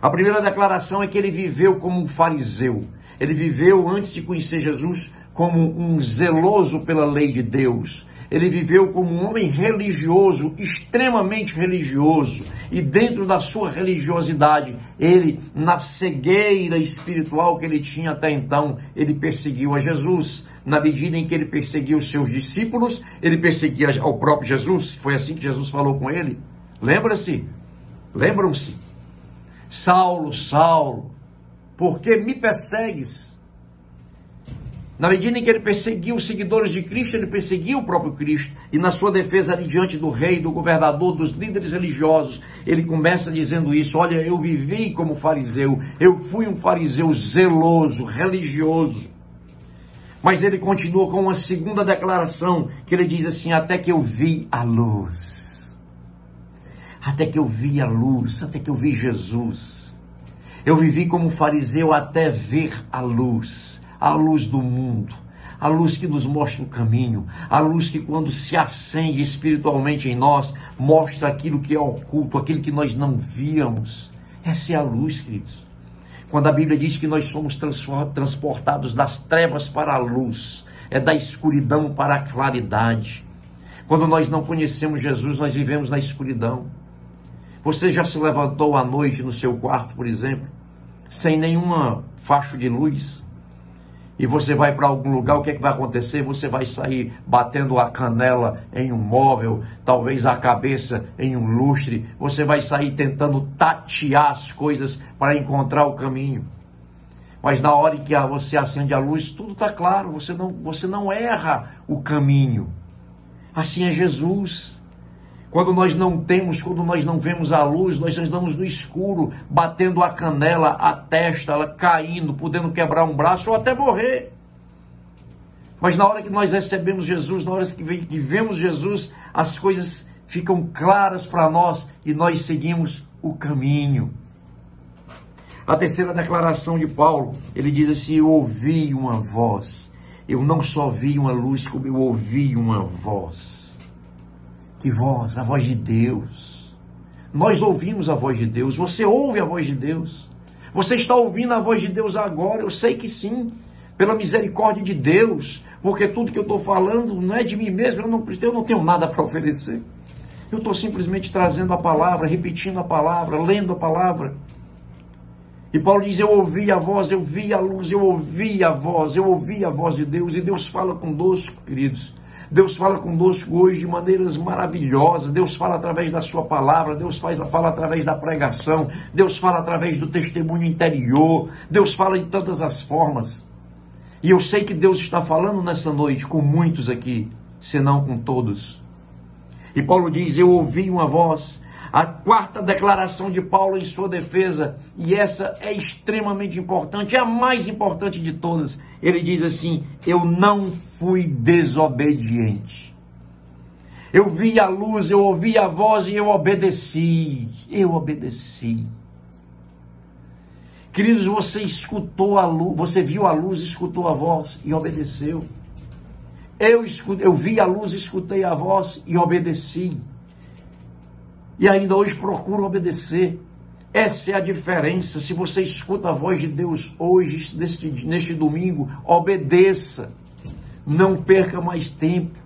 A primeira declaração é que ele viveu como um fariseu, ele viveu, antes de conhecer Jesus, como um zeloso pela lei de Deus. Ele viveu como um homem religioso, extremamente religioso, e dentro da sua religiosidade, ele, na cegueira espiritual que ele tinha até então, ele perseguiu a Jesus. Na medida em que ele perseguiu os seus discípulos, ele perseguia ao próprio Jesus. Foi assim que Jesus falou com ele. Lembram-se? Saulo, Saulo, por que me persegues? Na medida em que ele perseguiu os seguidores de Cristo, ele perseguiu o próprio Cristo. E na sua defesa ali diante do rei, do governador, dos líderes religiosos, ele começa dizendo isso: olha, eu vivi como fariseu, eu fui um fariseu zeloso, religioso. Mas ele continua com uma segunda declaração, que ele diz assim: até que eu vi a luz. Até que eu vi a luz, até que eu vi Jesus. Eu vivi como fariseu até ver a luz do mundo, a luz que nos mostra o caminho, a luz que quando se acende espiritualmente em nós, mostra aquilo que é oculto, aquilo que nós não víamos. Essa é a luz, queridos. Quando a Bíblia diz que nós somos transportados das trevas para a luz, é da escuridão para a claridade. Quando nós não conhecemos Jesus, nós vivemos na escuridão. Você já se levantou à noite no seu quarto, por exemplo, sem nenhuma faixa de luz? E você vai para algum lugar, o que é que vai acontecer? Você vai sair batendo a canela em um móvel, talvez a cabeça em um lustre. Você vai sair tentando tatear as coisas para encontrar o caminho. Mas na hora em que você acende a luz, tudo está claro, você não erra o caminho. Assim é Jesus. Quando nós não vemos a luz, nós andamos no escuro, batendo a canela, a testa, ela caindo, podendo quebrar um braço ou até morrer. Mas na hora que nós recebemos Jesus, na hora que vemos Jesus, as coisas ficam claras para nós e nós seguimos o caminho. A terceira declaração de Paulo, ele diz assim: eu ouvi uma voz. Eu não só vi uma luz, como eu ouvi uma voz. Que voz? A voz de Deus. Nós ouvimos a voz de Deus. Você ouve a voz de Deus? Você está ouvindo a voz de Deus agora? Eu sei que sim, pela misericórdia de Deus, porque tudo que eu estou falando não é de mim mesmo, eu não tenho nada para oferecer. Eu estou simplesmente trazendo a palavra, repetindo a palavra, lendo a palavra. E Paulo diz: eu ouvi a voz, eu vi a luz, eu ouvi a voz de Deus. E Deus fala conosco, queridos. Deus fala conosco hoje de maneiras maravilhosas. Deus fala através da sua palavra, Deus fala através da pregação, Deus fala através do testemunho interior, Deus fala de tantas as formas. E eu sei que Deus está falando nessa noite com muitos aqui, senão com todos. E Paulo diz: eu ouvi uma voz. A quarta declaração de Paulo em sua defesa, e essa é extremamente importante, é a mais importante de todas. Ele diz assim: eu não fui desobediente. Eu vi a luz, eu ouvi a voz e eu obedeci. Eu obedeci. Queridos, você escutou a luz, você viu a luz, escutou a voz e obedeceu. Eu vi a luz, escutei a voz e obedeci. E ainda hoje procuro obedecer. Essa é a diferença. Se você escuta a voz de Deus hoje, neste domingo, obedeça. Não perca mais tempo.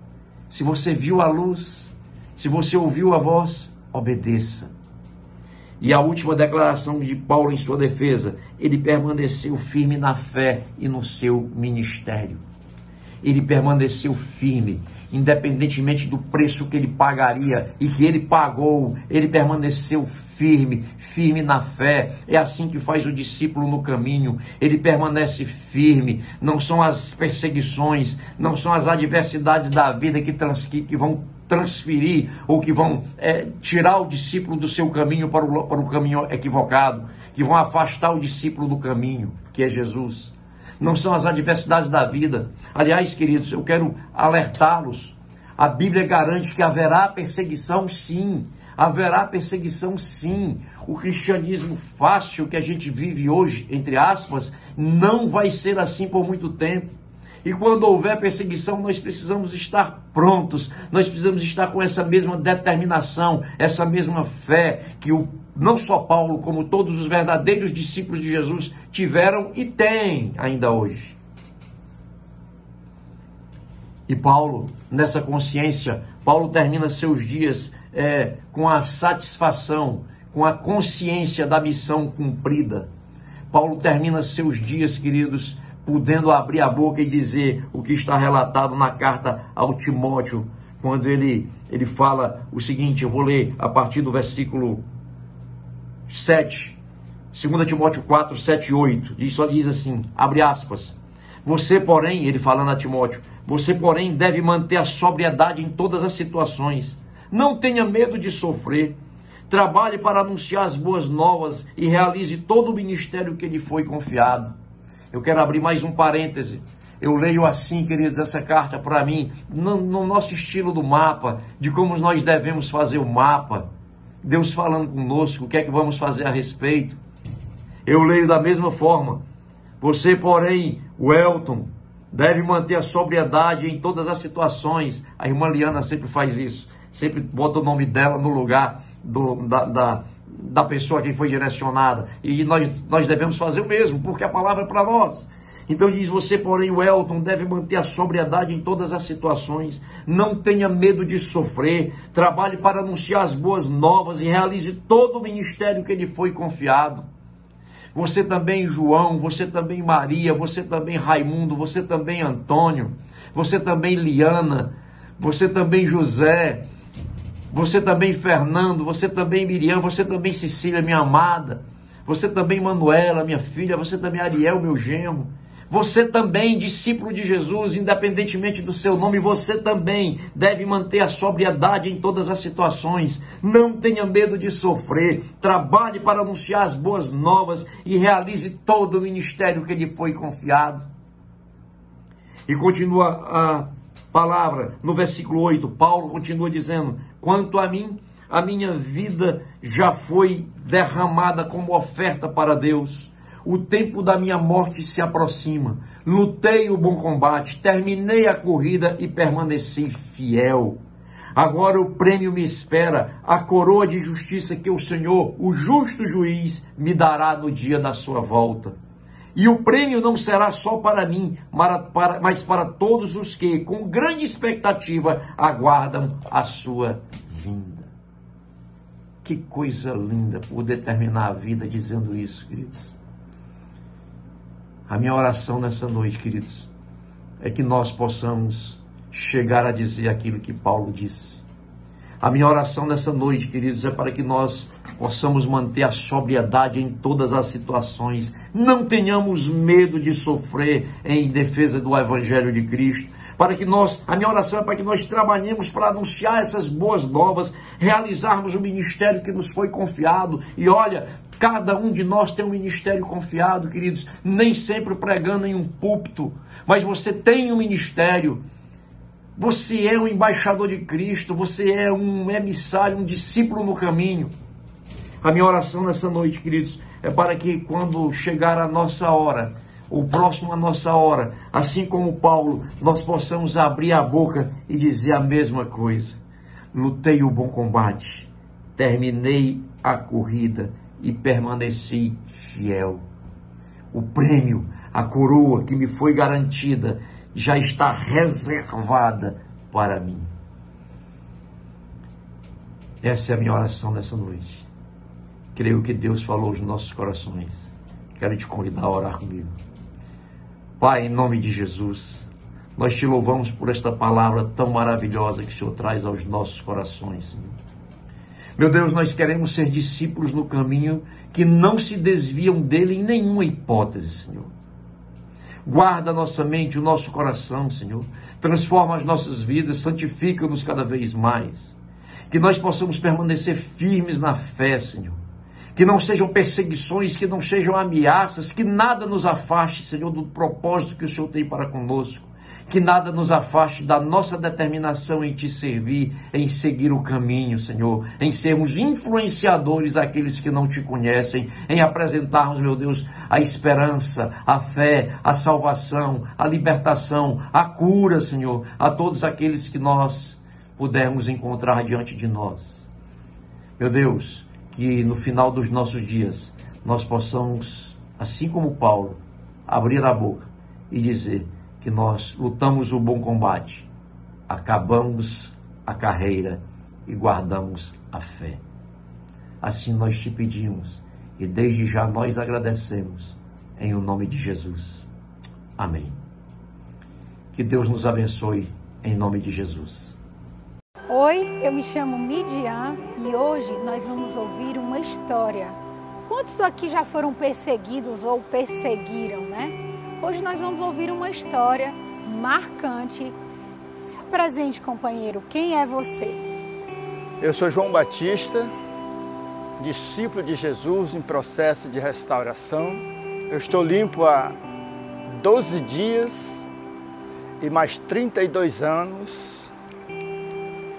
Se você viu a luz, se você ouviu a voz, obedeça. E a última declaração de Paulo em sua defesa, ele permaneceu firme na fé e no seu ministério. Ele permaneceu firme, independentemente do preço que ele pagaria e que ele pagou, ele permaneceu firme, firme na fé. É assim que faz o discípulo no caminho, ele permanece firme. Não são as perseguições, não são as adversidades da vida que vão transferir ou que vão tirar o discípulo do seu caminho para o caminho equivocado, que vão afastar o discípulo do caminho, que é Jesus. Não são as adversidades da vida. Aliás, queridos, eu quero alertá-los. A Bíblia garante que haverá perseguição, sim. Haverá perseguição, sim. O cristianismo fácil que a gente vive hoje, entre aspas, não vai ser assim por muito tempo. E quando houver perseguição, nós precisamos estar prontos. Nós precisamos estar com essa mesma determinação, essa mesma fé que não só Paulo, como todos os verdadeiros discípulos de Jesus tiveram e têm ainda hoje. E Paulo, nessa consciência, Paulo termina seus dias com a satisfação, com a consciência da missão cumprida. Paulo termina seus dias, queridos, podendo abrir a boca e dizer o que está relatado na carta ao Timóteo, quando ele fala o seguinte, eu vou ler a partir do versículo 7, 2 Timóteo 4, 7 e 8, e só diz assim, abre aspas, você, porém, ele falando a Timóteo, você, porém, deve manter a sobriedade em todas as situações, não tenha medo de sofrer, trabalhe para anunciar as boas novas e realize todo o ministério que lhe foi confiado. Eu quero abrir mais um parêntese. Eu leio assim, queridos, essa carta para mim, no nosso estilo do mapa, de como nós devemos fazer o mapa. Deus falando conosco, o que é que vamos fazer a respeito. Eu leio da mesma forma. Você, porém, Welton, deve manter a sobriedade em todas as situações. A irmã Liana sempre faz isso. Sempre bota o nome dela no lugar da pessoa a quem foi direcionada. E nós devemos fazer o mesmo, porque a palavra é para nós. Então diz, você, porém, Welton, deve manter a sobriedade em todas as situações. Não tenha medo de sofrer. Trabalhe para anunciar as boas novas e realize todo o ministério que lhe foi confiado. Você também, João, você também, Maria, você também, Raimundo, você também, Antônio, você também, Liana, você também, José, você também, Fernando, você também, Miriam, você também, Cecília, minha amada, você também, Manuela, minha filha, você também, Ariel, meu genro. Você também, discípulo de Jesus, independentemente do seu nome, você também deve manter a sobriedade em todas as situações. Não tenha medo de sofrer. Trabalhe para anunciar as boas novas e realize todo o ministério que lhe foi confiado. E continua a palavra no versículo 8. Paulo continua dizendo, quanto a mim, a minha vida já foi derramada como oferta para Deus. O tempo da minha morte se aproxima. Lutei o bom combate, terminei a corrida e permaneci fiel. Agora o prêmio me espera, a coroa de justiça que o Senhor, o justo juiz, me dará no dia da sua volta. E o prêmio não será só para mim, mas para todos os que, com grande expectativa, aguardam a sua vinda. Que coisa linda poder terminar a vida dizendo isso, queridos. A minha oração nessa noite, queridos, é que nós possamos chegar a dizer aquilo que Paulo disse. A minha oração nessa noite, queridos, é para que nós possamos manter a sobriedade em todas as situações. Não tenhamos medo de sofrer em defesa do Evangelho de Cristo. A minha oração é para que nós trabalhemos para anunciar essas boas novas, realizarmos o ministério que nos foi confiado. E olha, cada um de nós tem um ministério confiado, queridos, nem sempre pregando em um púlpito, mas você tem um ministério. Você é um embaixador de Cristo, você é um emissário, um discípulo no caminho. A minha oração nessa noite, queridos, é para que quando chegar a nossa hora, o próximo a nossa hora, assim como Paulo, nós possamos abrir a boca e dizer a mesma coisa. Lutei o bom combate, terminei a corrida e permaneci fiel. O prêmio, a coroa que me foi garantida, já está reservada para mim. Essa é a minha oração nessa noite. Creio que Deus falou aos nossos corações. Quero te convidar a orar comigo. Pai, em nome de Jesus, nós te louvamos por esta palavra tão maravilhosa que o Senhor traz aos nossos corações, Senhor. Meu Deus, nós queremos ser discípulos no caminho que não se desviam dele em nenhuma hipótese, Senhor. Guarda a nossa mente, o nosso coração, Senhor. Transforma as nossas vidas, santifica-nos cada vez mais. Que nós possamos permanecer firmes na fé, Senhor. Que não sejam perseguições, que não sejam ameaças, que nada nos afaste, Senhor, do propósito que o Senhor tem para conosco. Que nada nos afaste da nossa determinação em te servir, em seguir o caminho, Senhor, em sermos influenciadores daqueles que não te conhecem, em apresentarmos, meu Deus, a esperança, a fé, a salvação, a libertação, a cura, Senhor, a todos aqueles que nós pudermos encontrar diante de nós. Meu Deus, que no final dos nossos dias nós possamos, assim como Paulo, abrir a boca e dizer que nós lutamos o bom combate, acabamos a carreira e guardamos a fé. Assim nós te pedimos e desde já nós agradecemos em o nome de Jesus. Amém. Que Deus nos abençoe em nome de Jesus. Oi, eu me chamo Midian e hoje nós vamos ouvir uma história. Quantos aqui já foram perseguidos ou perseguiram, né? Hoje nós vamos ouvir uma história marcante. Se apresente, companheiro, quem é você? Eu sou João Batista, discípulo de Jesus em processo de restauração. Eu estou limpo há 12 dias e mais 32 anos.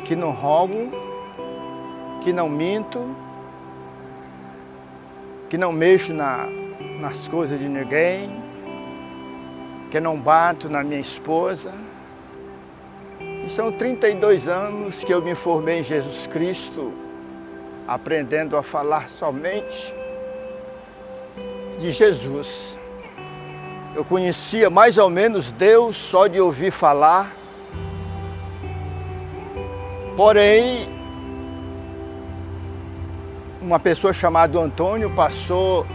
Que não roubo, que não minto, que não mexo nas coisas de ninguém, que não bato na minha esposa. E são 32 anos que eu me formei em Jesus Cristo, aprendendo a falar somente de Jesus. Eu conhecia mais ou menos Deus só de ouvir falar. Porém, uma pessoa chamada Antônio passou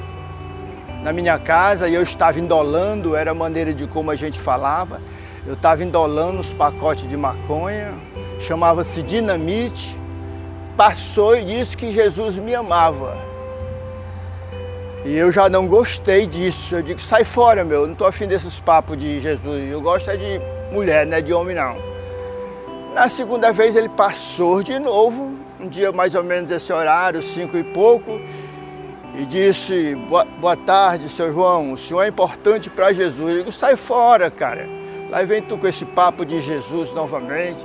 na minha casa e eu estava indolando, era a maneira de como a gente falava. Eu estava indolando os pacotes de maconha, chamava-se dinamite. Passou e disse que Jesus me amava. E eu já não gostei disso. Eu digo, sai fora, meu, não estou afim desses papos de Jesus. Eu gosto é de mulher, não é de homem, não. Na segunda vez ele passou de novo, um dia mais ou menos esse horário, 5 e pouco, e disse, boa tarde, seu João, o senhor é importante para Jesus. Eu digo, sai fora, cara. Lá vem tu com esse papo de Jesus novamente.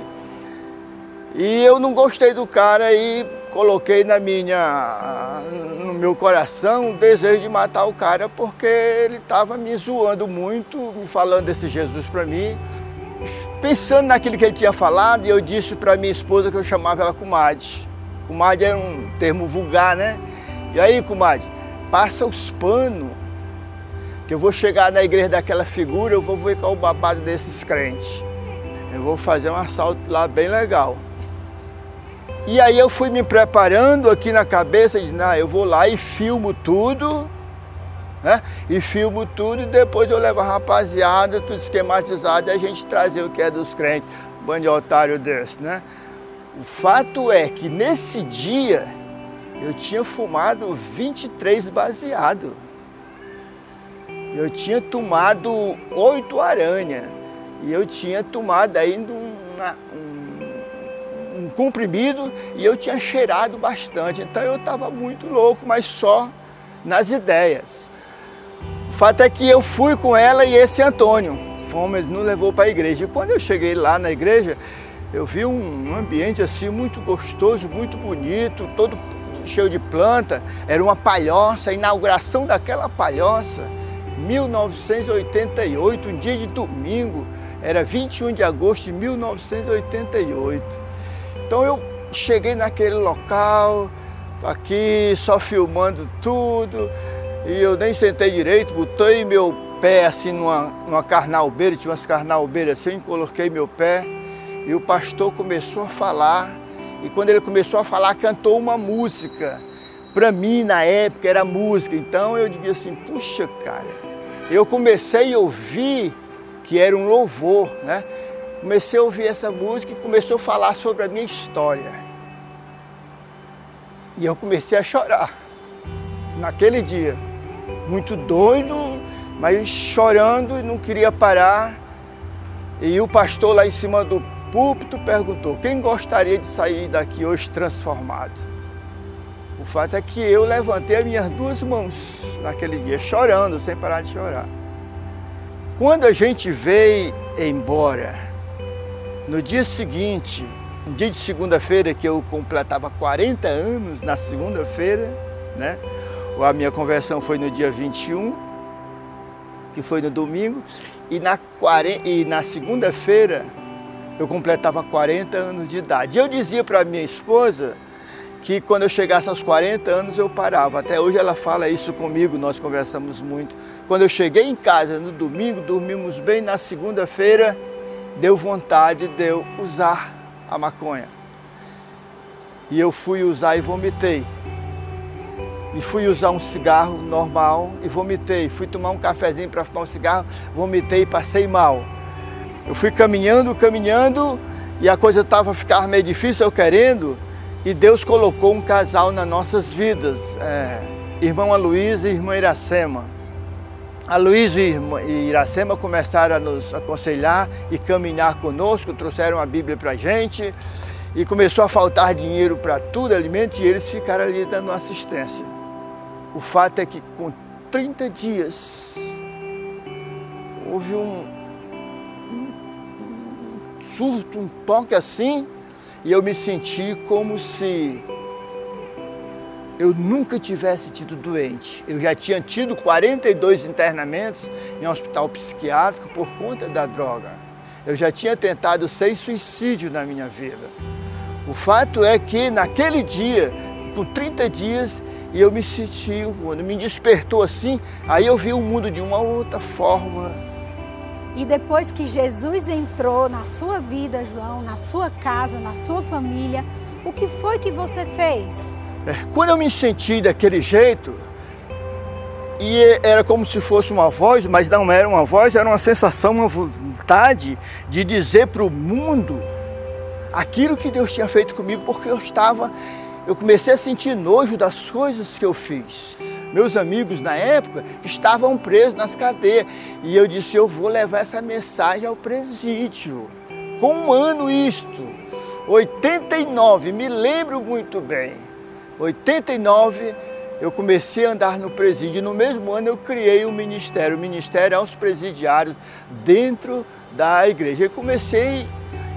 E eu não gostei do cara e coloquei no meu coração o desejo de matar o cara, porque ele estava me zoando muito, me falando desse Jesus para mim. Pensando naquilo que ele tinha falado, eu disse para minha esposa que eu chamava ela comadre. Comadre é um termo vulgar, né? E aí, comadre, passa os panos, que eu vou chegar na igreja daquela figura, eu vou ver qual é o babado desses crentes. Eu vou fazer um assalto lá bem legal. E aí eu fui me preparando aqui na cabeça, disse, não, eu vou lá e filmo tudo, né? E filmo tudo e depois eu levo a rapaziada, tudo esquematizado, e a gente trazer o que é dos crentes, um bando de otário desse, né? O fato é que nesse dia eu tinha fumado 23 baseados. Eu tinha tomado 8 aranha e eu tinha tomado ainda um comprimido e eu tinha cheirado bastante. Então eu estava muito louco, mas só nas ideias. O fato é que eu fui com ela e esse Antônio, ele nos levou para a igreja. E quando eu cheguei lá na igreja, eu vi um ambiente assim muito gostoso, muito bonito, todo cheio de planta, era uma palhoça, a inauguração daquela palhoça, 1988, um dia de domingo, era 21 de agosto de 1988. Então eu cheguei naquele local, aqui só filmando tudo, e eu nem sentei direito, botei meu pé assim numa carnalbeira, tinha umas carnalbeiras assim, coloquei meu pé, e o pastor começou a falar, e quando ele começou a falar, cantou uma música. Para mim, na época, era música, então eu digo assim, puxa, cara, eu comecei a ouvir que era um louvor, né? Comecei a ouvir essa música e começou a falar sobre a minha história. E eu comecei a chorar, naquele dia, muito doido, mas chorando e não queria parar. E o pastor lá em cima do púlpito perguntou, quem gostaria de sair daqui hoje transformado? O fato é que eu levantei as minhas duas mãos naquele dia, chorando, sem parar de chorar. Quando a gente veio embora, no dia seguinte, no dia de segunda-feira, que eu completava 40 anos, na segunda-feira, né? A minha conversão foi no dia 21, que foi no domingo, e na segunda-feira eu completava 40 anos de idade. Eu dizia para minha esposa que quando eu chegasse aos 40 anos eu parava. Até hoje ela fala isso comigo, nós conversamos muito. Quando eu cheguei em casa no domingo, dormimos bem, na segunda-feira deu vontade de eu usar a maconha. E eu fui usar e vomitei. E fui usar um cigarro normal e vomitei. Fui tomar um cafezinho para fumar um cigarro, vomitei e passei mal. Eu fui caminhando e a coisa estava a ficar meio difícil, eu querendo, e Deus colocou um casal nas nossas vidas, irmão Aloysio e irmã Iracema. Aloysio e Iracema começaram a nos aconselhar e caminhar conosco, trouxeram a Bíblia para a gente, e começou a faltar dinheiro para tudo, alimento, e eles ficaram ali dando assistência. O fato é que com 30 dias houve um surto, um toque assim, e eu me senti como se eu nunca tivesse tido doente. Eu já tinha tido 42 internamentos em um hospital psiquiátrico por conta da droga. Eu já tinha tentado 6 suicídios na minha vida. O fato é que naquele dia, com 30 dias, eu me senti, quando me despertou assim, aí eu vi o mundo de uma outra forma. E depois que Jesus entrou na sua vida, João, na sua casa, na sua família, o que foi que você fez? Quando eu me senti daquele jeito, e era como se fosse uma voz, mas não era uma voz, era uma sensação, uma vontade de dizer para o mundo aquilo que Deus tinha feito comigo, porque eu comecei a sentir nojo das coisas que eu fiz. Meus amigos na época estavam presos nas cadeias. E eu disse, eu vou levar essa mensagem ao presídio. Com um ano isto, 89, me lembro muito bem. 89, eu comecei a andar no presídio. No mesmo ano eu criei um ministério. O ministério aos presidiários dentro da igreja. Eu comecei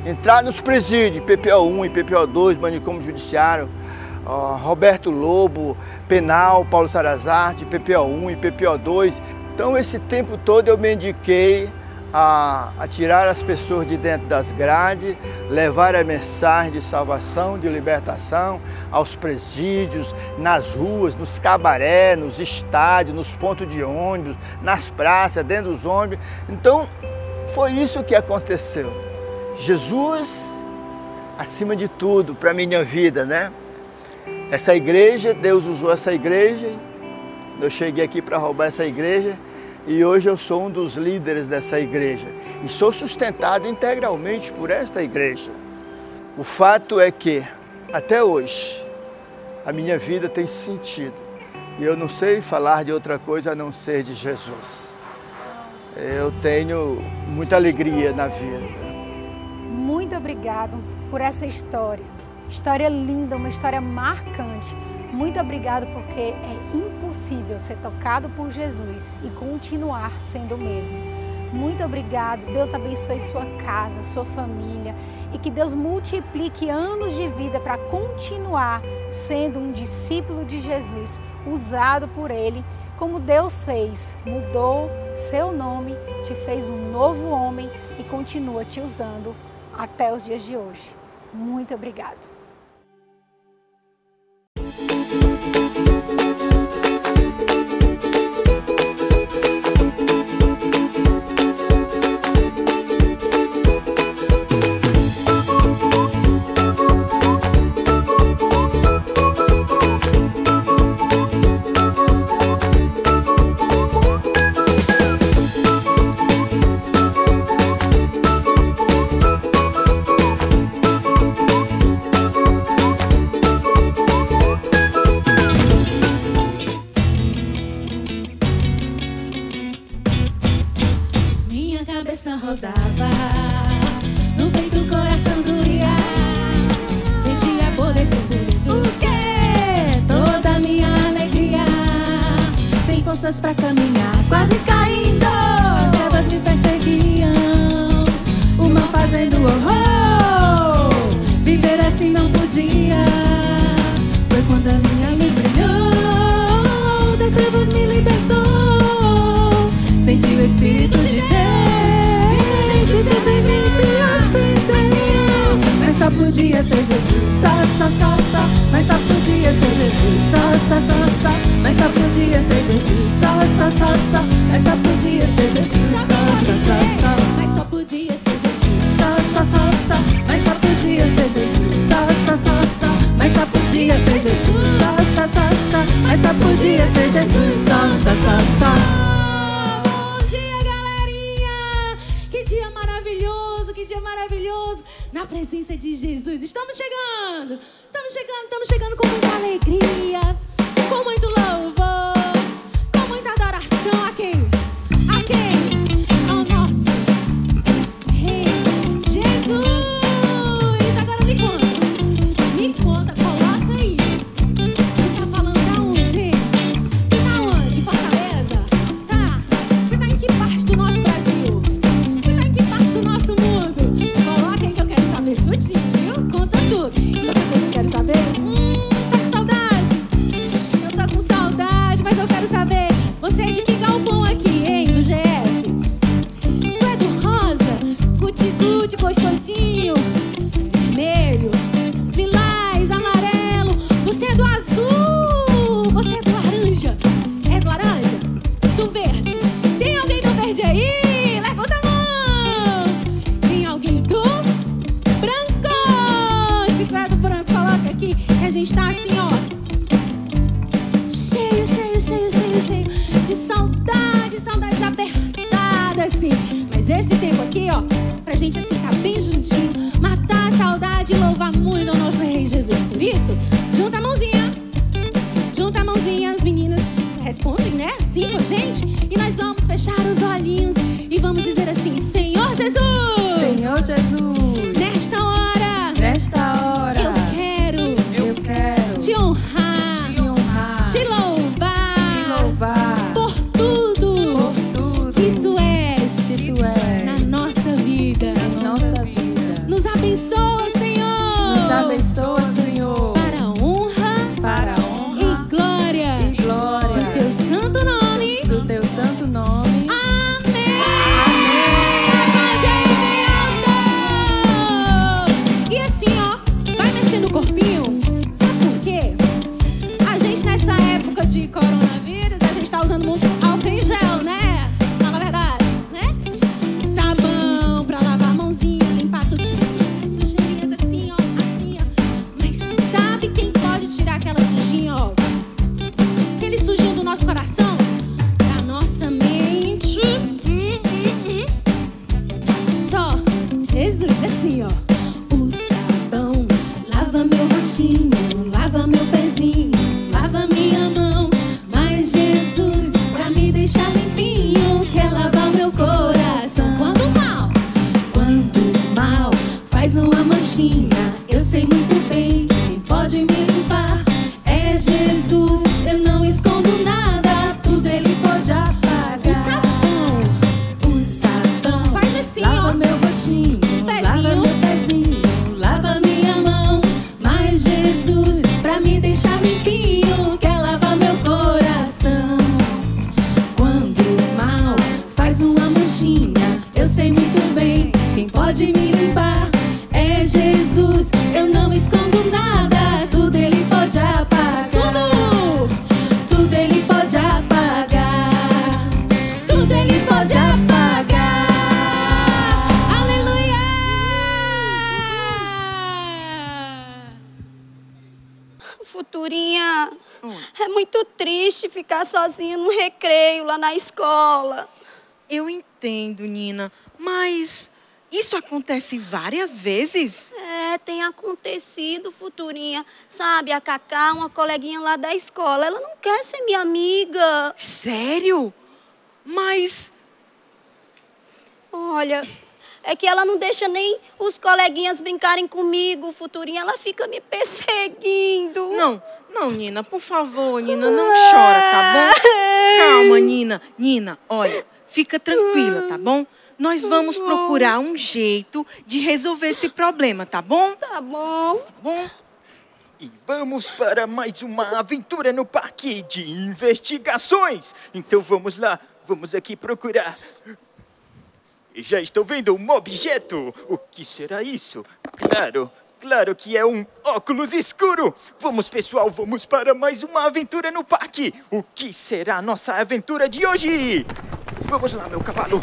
a entrar nos presídios, PPO1 e PPO2, manicômio judiciário. Roberto Lobo, Penal, Paulo Sarazarte, PPO1 e PPO2. Então esse tempo todo eu me dediquei a tirar as pessoas de dentro das grades, levar a mensagem de salvação, de libertação aos presídios, nas ruas, nos cabarés, nos estádios, nos pontos de ônibus, nas praças, dentro dos ônibus. Então foi isso que aconteceu. Jesus acima de tudo para a minha vida, né? Essa igreja, Deus usou essa igreja, eu cheguei aqui para roubar essa igreja e hoje eu sou um dos líderes dessa igreja e sou sustentado integralmente por esta igreja. O fato é que, até hoje, a minha vida tem sentido e eu não sei falar de outra coisa a não ser de Jesus. Eu tenho muita alegria na vida. Muito obrigado por essa história. História linda, uma história marcante. Muito obrigado, porque é impossível ser tocado por Jesus e continuar sendo o mesmo. Muito obrigado. Deus abençoe sua casa, sua família e que Deus multiplique anos de vida para continuar sendo um discípulo de Jesus, usado por Ele, como Deus fez. Mudou seu nome, te fez um novo homem e continua te usando até os dias de hoje. Muito obrigado. Rodava no peito, o coração doía, sentia poder ser por dentro, que toda minha alegria, sem forças pra caminhar, quase caindo, as trevas me perseguiam, o mal fazendo horror, viver assim não podia, foi quando a minha luz brilhou, das trevas me libertou, senti o Espírito de Deus. Mas só podia ser Jesus, só, mas só podia ser Jesus, só, mas só podia ser Jesus, só, mas só podia ser Jesus, só, mas só podia ser Jesus, só, mas só podia ser Jesus, só, mas só podia ser Jesus, só, mas só podia ser Jesus, só. Maravilhoso, na presença de Jesus. Estamos chegando com muita alegria, com muito louvor, com muita adoração a quem? Ao nosso Rei Jesus. Agora me conta, coloca aí. Você tá falando pra onde? Você tá onde? Fortaleza? Tá? Você tá em que parte do nosso Brasil? Você tá em que parte do nosso mundo? Viu? Conta tudo. E outra coisa que eu quero saber, tá com saudade? Eu tô com saudade, mas eu quero saber, você é de que galpão aqui, hein? Do GF? Tu é do rosa, guti-guti, gostosinho, vermelho, lilás, amarelo. Você é do azul, você é do laranja. É do laranja? Do verde? Tem alguém do verde aí? Levanta a mão. Tem alguém do a gente tá assim, ó, cheio de saudade apertada, assim. Mas esse tempo aqui, ó, pra gente assim, tá bem juntinho, matar a saudade e louvar muito ao nosso Rei Jesus. Por isso, junta a mãozinha, as meninas respondem, né, assim com a gente. E nós vamos fechar os olhinhos e vamos dizer assim: Senhor Jesus, Senhor Jesus, nesta hora, eu quero te honrar, te louvar por tudo que tu és na nossa vida. Nos abençoa, Senhor, para a honra e glória do teu santo nome. Amém. Aplaude aí, alto. E assim, ó, vai mexendo o corpinho. Nessa época de coronavírus, a gente tá usando muito álcool em gel, né? Fala a verdade, né? Sabão pra lavar a mãozinha, limpar tudinho. Sujeirinhas assim, ó, Mas sabe quem pode tirar aquela sujinha, ó? Aquele sujinho do nosso coração, da nossa mente. Só Jesus, assim, ó. O sabão lava meu rostinho, lava meu pezinho, lava minha mão, Futurinha, é muito triste ficar sozinha no recreio lá na escola. Eu entendo, Nina, mas isso acontece várias vezes? É, tem acontecido, Futurinha. Sabe, a Cacá, uma coleguinha lá da escola, ela não quer ser minha amiga. Sério? Mas... Olha, é que ela não deixa nem os coleguinhas brincarem comigo, Futurinha. Ela fica me perseguindo. Não, Nina, por favor, Nina, não chora, tá bom? Calma, Nina. Nina, olha, fica tranquila, tá bom? Nós vamos procurar um jeito de resolver esse problema, tá bom? Tá bom. Tá bom? E vamos para mais uma aventura no parque de investigações. Então vamos lá, vamos aqui procurar. Já estou vendo um objeto. O que será isso? Claro que é um óculos escuro. Vamos, pessoal, vamos para mais uma aventura no parque. O que será a nossa aventura de hoje? Vamos lá, meu cavalo.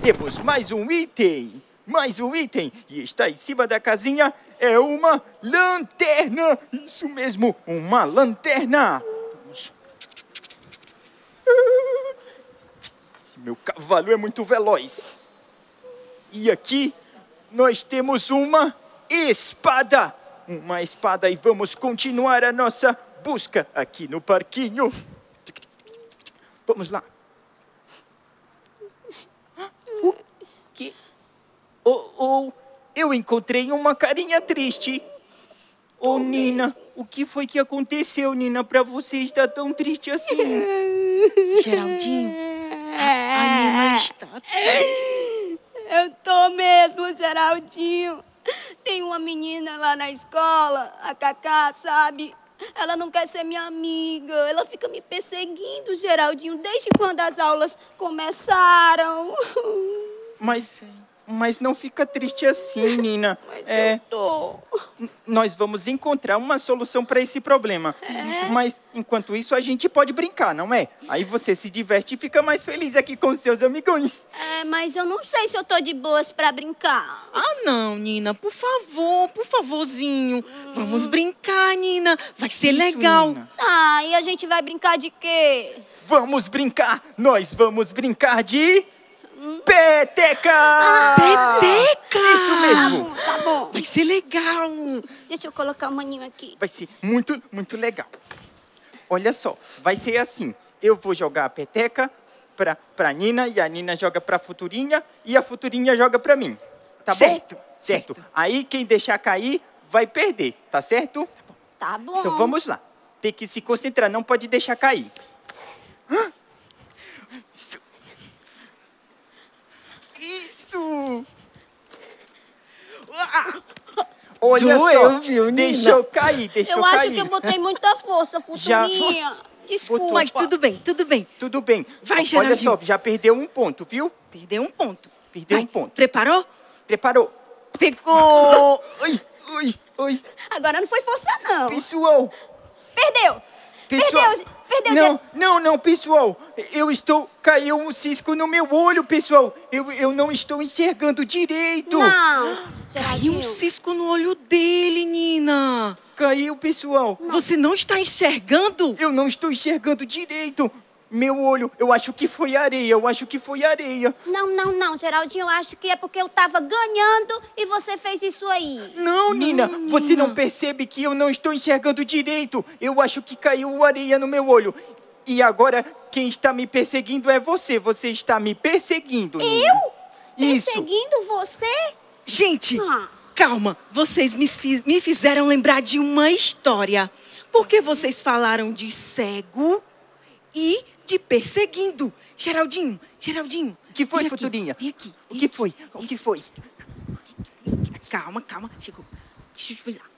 Temos mais um item. E está em cima da casinha. É uma lanterna. Isso mesmo, uma lanterna. Vamos. Esse meu cavalo é muito veloz. E aqui nós temos uma espada. Uma espada e vamos continuar a nossa busca aqui no parquinho. Vamos lá. O que? Eu encontrei uma carinha triste. Nina, o que foi que aconteceu, Nina, pra você estar tão triste assim? Geraldinho, a Nina está triste. Eu tô mesmo, Geraldinho. Tem uma menina lá na escola, a Cacá, sabe? Ela não quer ser minha amiga. Ela fica me perseguindo, Geraldinho, desde quando as aulas começaram. Mas não fica triste assim, Nina. Eu tô. Nós vamos encontrar uma solução para esse problema. Mas, enquanto isso, a gente pode brincar, não é? Aí você se diverte e fica mais feliz aqui com seus amigões. Mas eu não sei se eu tô de boas pra brincar. Ah, não, Nina, por favorzinho. Vamos brincar, Nina. Vai ser legal. Nina. E a gente vai brincar de quê? Vamos brincar! Nós vamos brincar de... peteca! Peteca! Isso mesmo! Tá bom. Vai ser legal. Deixa eu colocar o maninho aqui. Vai ser muito, muito legal. Olha só, vai ser assim. Eu vou jogar a peteca pra Nina e a Nina joga pra Futurinha e a Futurinha joga pra mim. Tá certo. bom? Certo. Aí quem deixar cair vai perder, tá certo? Tá bom. Então vamos lá. Tem que se concentrar, não pode deixar cair. Isso! Olha só, viu, Nina? deixa eu cair. Eu acho que eu botei muita força, Já Futurinha. Desculpa. Mas tudo bem. Tudo bem. Vai, Olha Geraldinho. só, já perdeu um ponto, viu? Perdeu um ponto. Perdeu Vai. um ponto. Preparou? Preparou. Pegou! Oi. Agora não foi força, não. Pessoal. Perdeu, Não, pessoal. Caiu um cisco no meu olho, pessoal. Eu não estou enxergando direito. Não. Caiu um cisco no olho dele, Nina. Caiu, pessoal. Você não está enxergando? Eu não estou enxergando direito. Meu olho, eu acho que foi areia. Não, Geraldinho, eu acho que é porque eu tava ganhando e você fez isso aí. Não, Nina, você não percebe que eu não estou enxergando direito. Eu acho que caiu areia no meu olho. E agora, quem está me perseguindo é você. Você está me perseguindo, Nina. Eu? Isso. Perseguindo você? Gente, calma. Vocês me fizeram lembrar de uma história. Porque vocês falaram de cego e de perseguindo. Geraldinho. O que foi, Vem Futurinha? Vem aqui. O que foi? Calma. Chegou. Deixa eu te falar.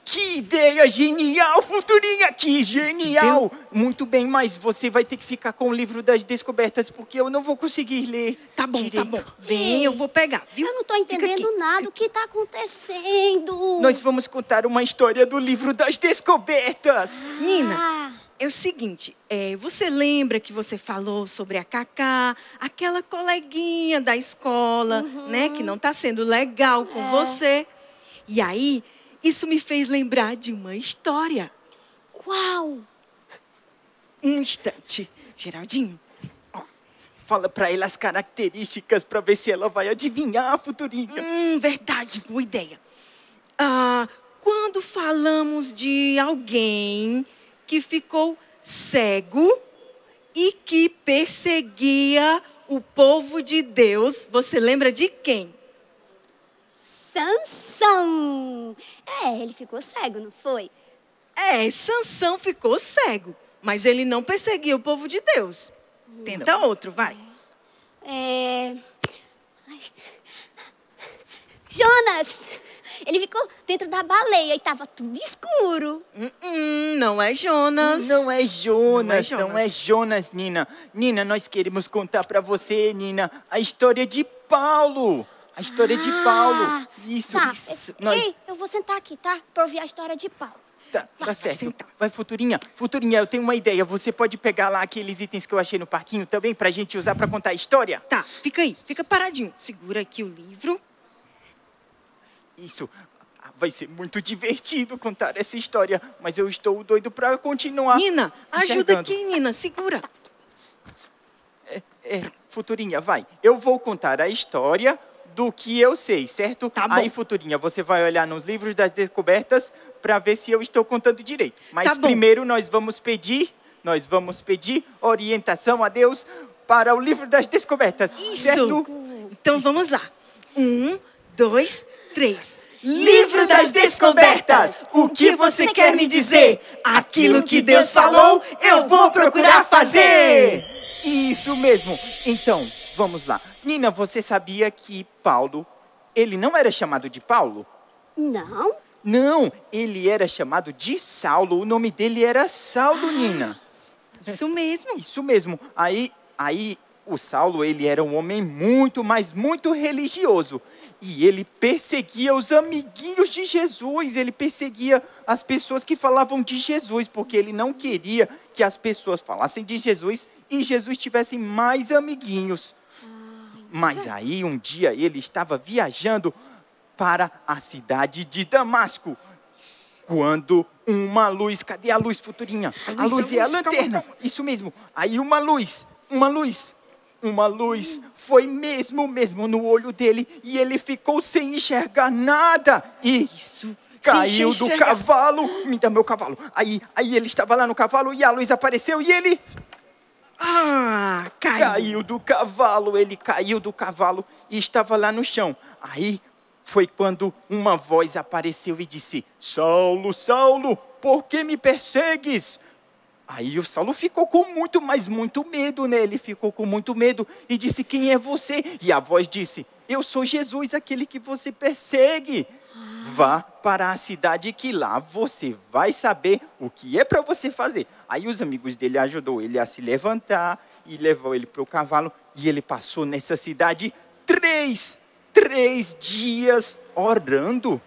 Que ideia genial, Futurinha! Que genial! Muito bem, mas você vai ter que ficar com o livro das descobertas, porque eu não vou conseguir ler. Tá bom. Vem, eu vou pegar, viu? Eu não tô entendendo nada. O que tá acontecendo? Nós vamos contar uma história do livro das descobertas. Nina, é o seguinte, você lembra que você falou sobre a Cacá, aquela coleguinha da escola, né, que não está sendo legal com você. E aí, isso me fez lembrar de uma história. Qual? Um instante, Geraldinho. Ó, fala pra ela as características pra ver se ela vai adivinhar a Futurinha. Verdade, boa ideia. Quando falamos de alguém que ficou cego e que perseguia o povo de Deus, você lembra de quem? Sansão. Ele ficou cego, não foi? Sansão ficou cego, mas ele não perseguia o povo de Deus. Tenta outro, vai. Jonas. Ele ficou dentro da baleia e estava tudo escuro. Não é Jonas. Não é Jonas, Nina. Nina, nós queremos contar pra você, Nina, a história de Paulo. A história de Paulo. Isso. Ei, eu vou sentar aqui, tá? Pra ouvir a história de Paulo. Tá certo. Vai, Futurinha. Futurinha, eu tenho uma ideia. Você pode pegar lá aqueles itens que eu achei no parquinho também pra gente usar pra contar a história? Tá, fica aí. Fica paradinho. Segura aqui o livro. Isso. Vai ser muito divertido contar essa história, mas eu estou doido pra continuar. Nina, ajuda aqui, Nina. Segura. Futurinha, vai. Eu vou contar a história do que eu sei, certo? Tá bom. Aí, Futurinha, você vai olhar nos livros das descobertas pra ver se eu estou contando direito. Mas primeiro nós vamos pedir orientação a Deus para o livro das descobertas. Isso. Certo? Então vamos lá. 1, 2, 3. Livro das Descobertas! O que você quer me dizer? Aquilo que Deus falou, eu vou procurar fazer! Isso mesmo! Então, vamos lá. Nina, você sabia que Paulo, ele não era chamado de Paulo? Não? Não, ele era chamado de Saulo. O nome dele era Saulo, Nina. Isso mesmo. Isso mesmo. Aí o Saulo, ele era um homem muito, mas muito religioso. E ele perseguia os amiguinhos de Jesus. Ele perseguia as pessoas que falavam de Jesus, porque ele não queria que as pessoas falassem de Jesus e Jesus tivesse mais amiguinhos. Mas aí, um dia, ele estava viajando para a cidade de Damasco, quando uma luz... Cadê a luz, Futurinha? A luz é a lanterna. Isso mesmo. Aí uma luz foi mesmo no olho dele e ele ficou sem enxergar nada. E caiu do cavalo. Me dá meu cavalo. Aí ele estava lá no cavalo e a luz apareceu e ele... Caiu do cavalo. Ele caiu do cavalo e estava lá no chão. Aí foi quando uma voz apareceu e disse: Saulo, Saulo, por que me persegues? Aí o Saulo ficou com muito, mas muito medo, né? Ele ficou com muito medo e disse: quem é você? E a voz disse: eu sou Jesus, aquele que você persegue. Vá para a cidade que lá você vai saber o que é para você fazer. Aí os amigos dele ajudou ele a se levantar e levou ele para o cavalo. E ele passou nessa cidade três dias orando.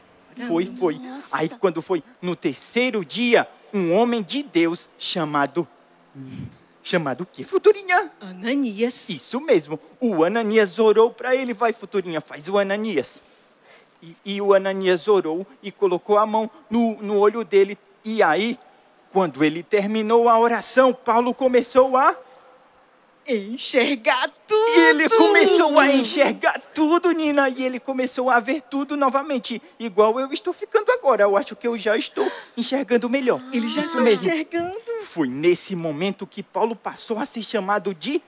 Foi. Aí quando foi no terceiro dia, um homem de Deus chamado o quê, Futurinha? Ananias. Isso mesmo. O Ananias orou para ele. Vai, Futurinha, faz o Ananias. E o Ananias orou e colocou a mão no olho dele. E aí, quando ele terminou a oração, Paulo começou a enxergar tudo. Ele começou a enxergar tudo, Nina. E ele começou a ver tudo novamente. Igual eu estou ficando agora. Eu acho que eu já estou enxergando melhor. Ele já está mesmo. enxergando. Foi nesse momento que Paulo passou a ser chamado de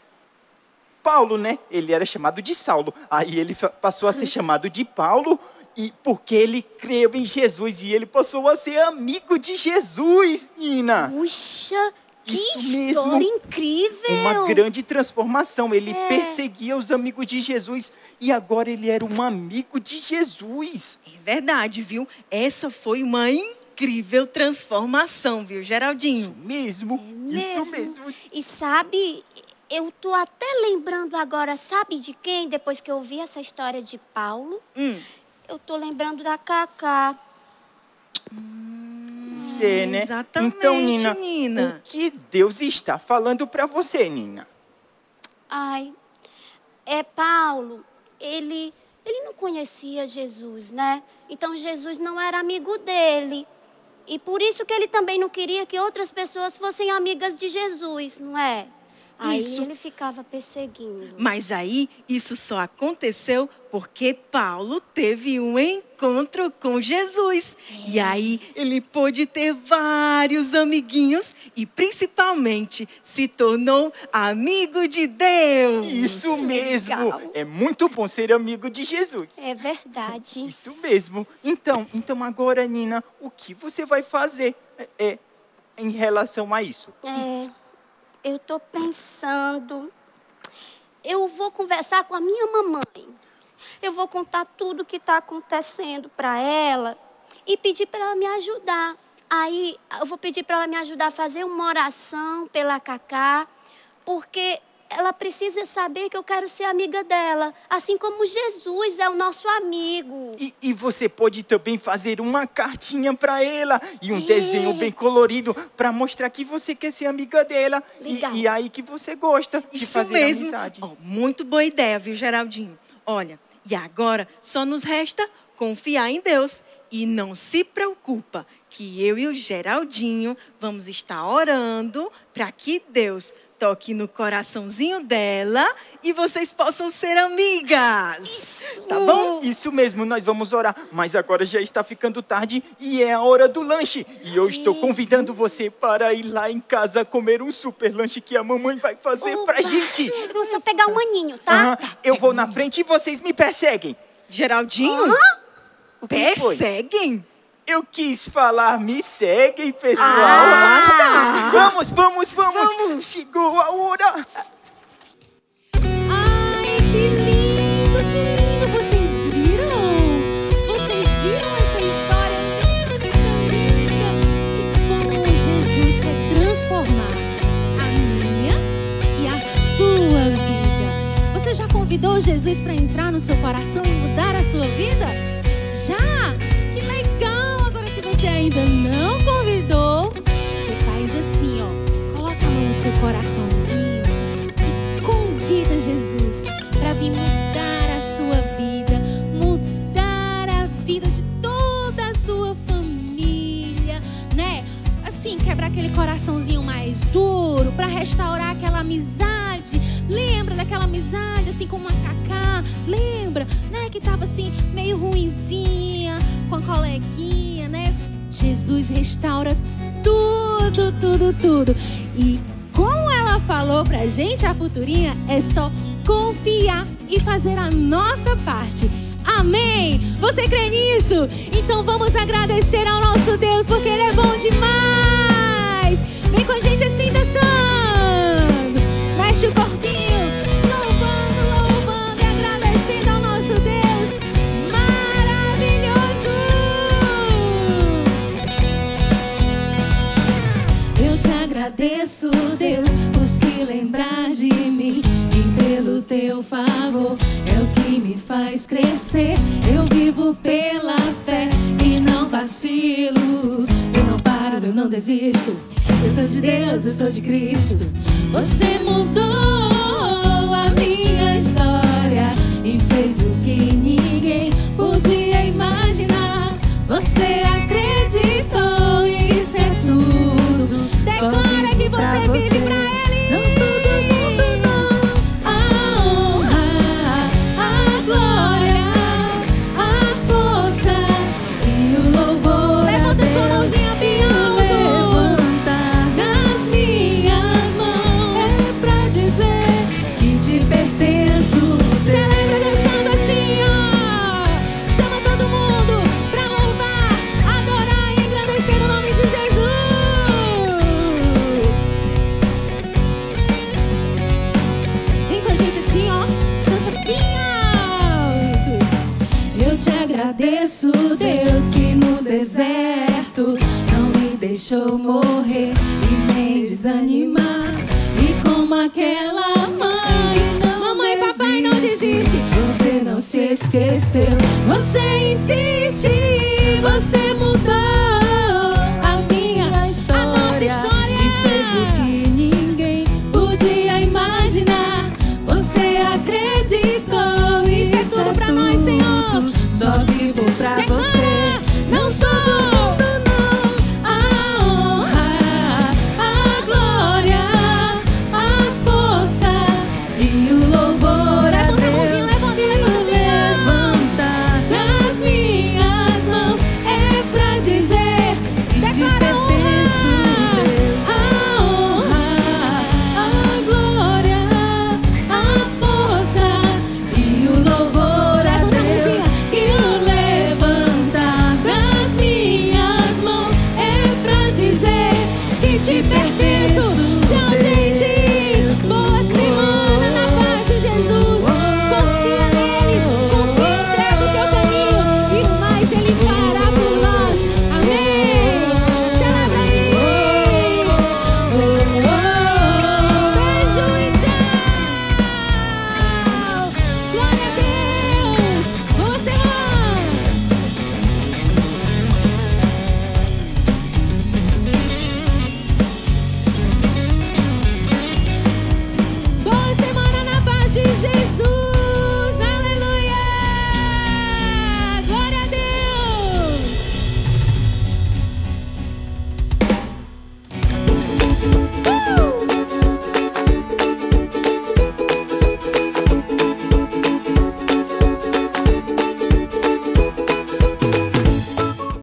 Paulo, né? Ele era chamado de Saulo. Aí ele passou a ser chamado de Paulo. E porque ele creu em Jesus. E ele passou a ser amigo de Jesus, Nina. Puxa, isso que mesmo. História incrível. Uma grande transformação. Ele perseguia os amigos de Jesus e agora ele era um amigo de Jesus. É verdade, viu? Essa foi uma incrível transformação, viu, Geraldinho? Isso mesmo. E sabe, eu tô até lembrando agora, sabe de quem? Depois que eu ouvi essa história de Paulo, eu tô lembrando da Cacá. você, né? Exatamente, Então, Nina, Nina. o que Deus está falando para você, Nina? Ai, Paulo, ele não conhecia Jesus, né? Então Jesus não era amigo dele. E por isso que ele também não queria que outras pessoas fossem amigas de Jesus, não é? Aí ele ficava perseguindo. Mas aí isso só aconteceu porque Paulo teve um encontro com Jesus. E aí ele pôde ter vários amiguinhos e principalmente se tornou amigo de Deus. Isso mesmo. Legal. É muito bom ser amigo de Jesus. É verdade. Isso mesmo. Então agora, Nina, o que você vai fazer em relação a isso? Eu tô pensando. Eu vou conversar com a minha mamãe. Eu vou contar tudo o que está acontecendo para ela e pedir para ela me ajudar. Aí eu vou pedir para ela me ajudar a fazer uma oração pela Cacá, porque ela precisa saber que eu quero ser amiga dela, assim como Jesus é o nosso amigo. E você pode também fazer uma cartinha para ela e um desenho bem colorido para mostrar que você quer ser amiga dela e aí que você gosta de fazer amizade. Oh, muito boa ideia, viu, Geraldinho? Olha, e agora só nos resta confiar em Deus. E não se preocupa que eu e o Geraldinho vamos estar orando para que Deus toque no coraçãozinho dela e vocês possam ser amigas. Tá bom? Isso mesmo, nós vamos orar. Mas agora já está ficando tarde e é a hora do lanche. E eu estou convidando você para ir lá em casa comer um super lanche que a mamãe vai fazer pra gente. Eu vou só pegar um aninho, tá? Eu vou na frente e vocês me perseguem. Geraldinho? Perseguem? Eu quis falar, me seguem, pessoal. Tá. Vamos. Chegou a hora. Ai, que lindo, que lindo. Vocês viram? Vocês viram essa história linda? Que bom, Jesus quer transformar a minha e a sua vida. Você já convidou Jesus para entrar no seu coração e mudar a sua vida? Já? Que legal! Agora, se você ainda não convidou, você faz assim, ó. Coloca a mão no seu coraçãozinho e convida Jesus para vir mudar a sua vida, mudar a vida de toda a sua família, né? Assim, quebrar aquele coraçãozinho mais duro para restaurar aquela amizade. Lembra daquela amizade, assim, com uma Cacá? Lembra, né? Que tava assim, meio ruinzinha, com a coleguinha, né? Jesus restaura tudo. E como ela falou pra gente, a Futurinha, é só confiar e fazer a nossa parte. Amém? Você crê nisso? Então vamos agradecer ao nosso Deus, porque Ele é bom demais. Vem com a gente assim, dançando. Mexe o corpinho, louvando e agradecendo ao nosso Deus maravilhoso. Eu te agradeço, Deus, por se lembrar de mim e pelo teu favor. É o que me faz crescer. Eu vivo pela fé e não vacilo. Eu não paro, eu não desisto. Eu sou de Deus, eu sou de Cristo. Você mudou a minha história e fez o que ninguém podia imaginar. Você acreditou e isso é tudo. Declara que você vive pra Ele. Não sou do mundo, não. A honra, a glória, a força e o louvor. Levanta sua mãozinha bem alto. Levanta nas minhas mãos. É pra dizer que te pertenço. Celebra dançando assim, ó. Chama todo mundo pra louvar, adorar e engrandecer o nome de Jesus. Vem com a gente assim, ó. Canta bem alto. Eu te agradeço, Deus, que no deserto não me deixou morrer e nem desanimar. E como aquela mãe, mamãe e papai não desiste. Você não se esqueceu. Você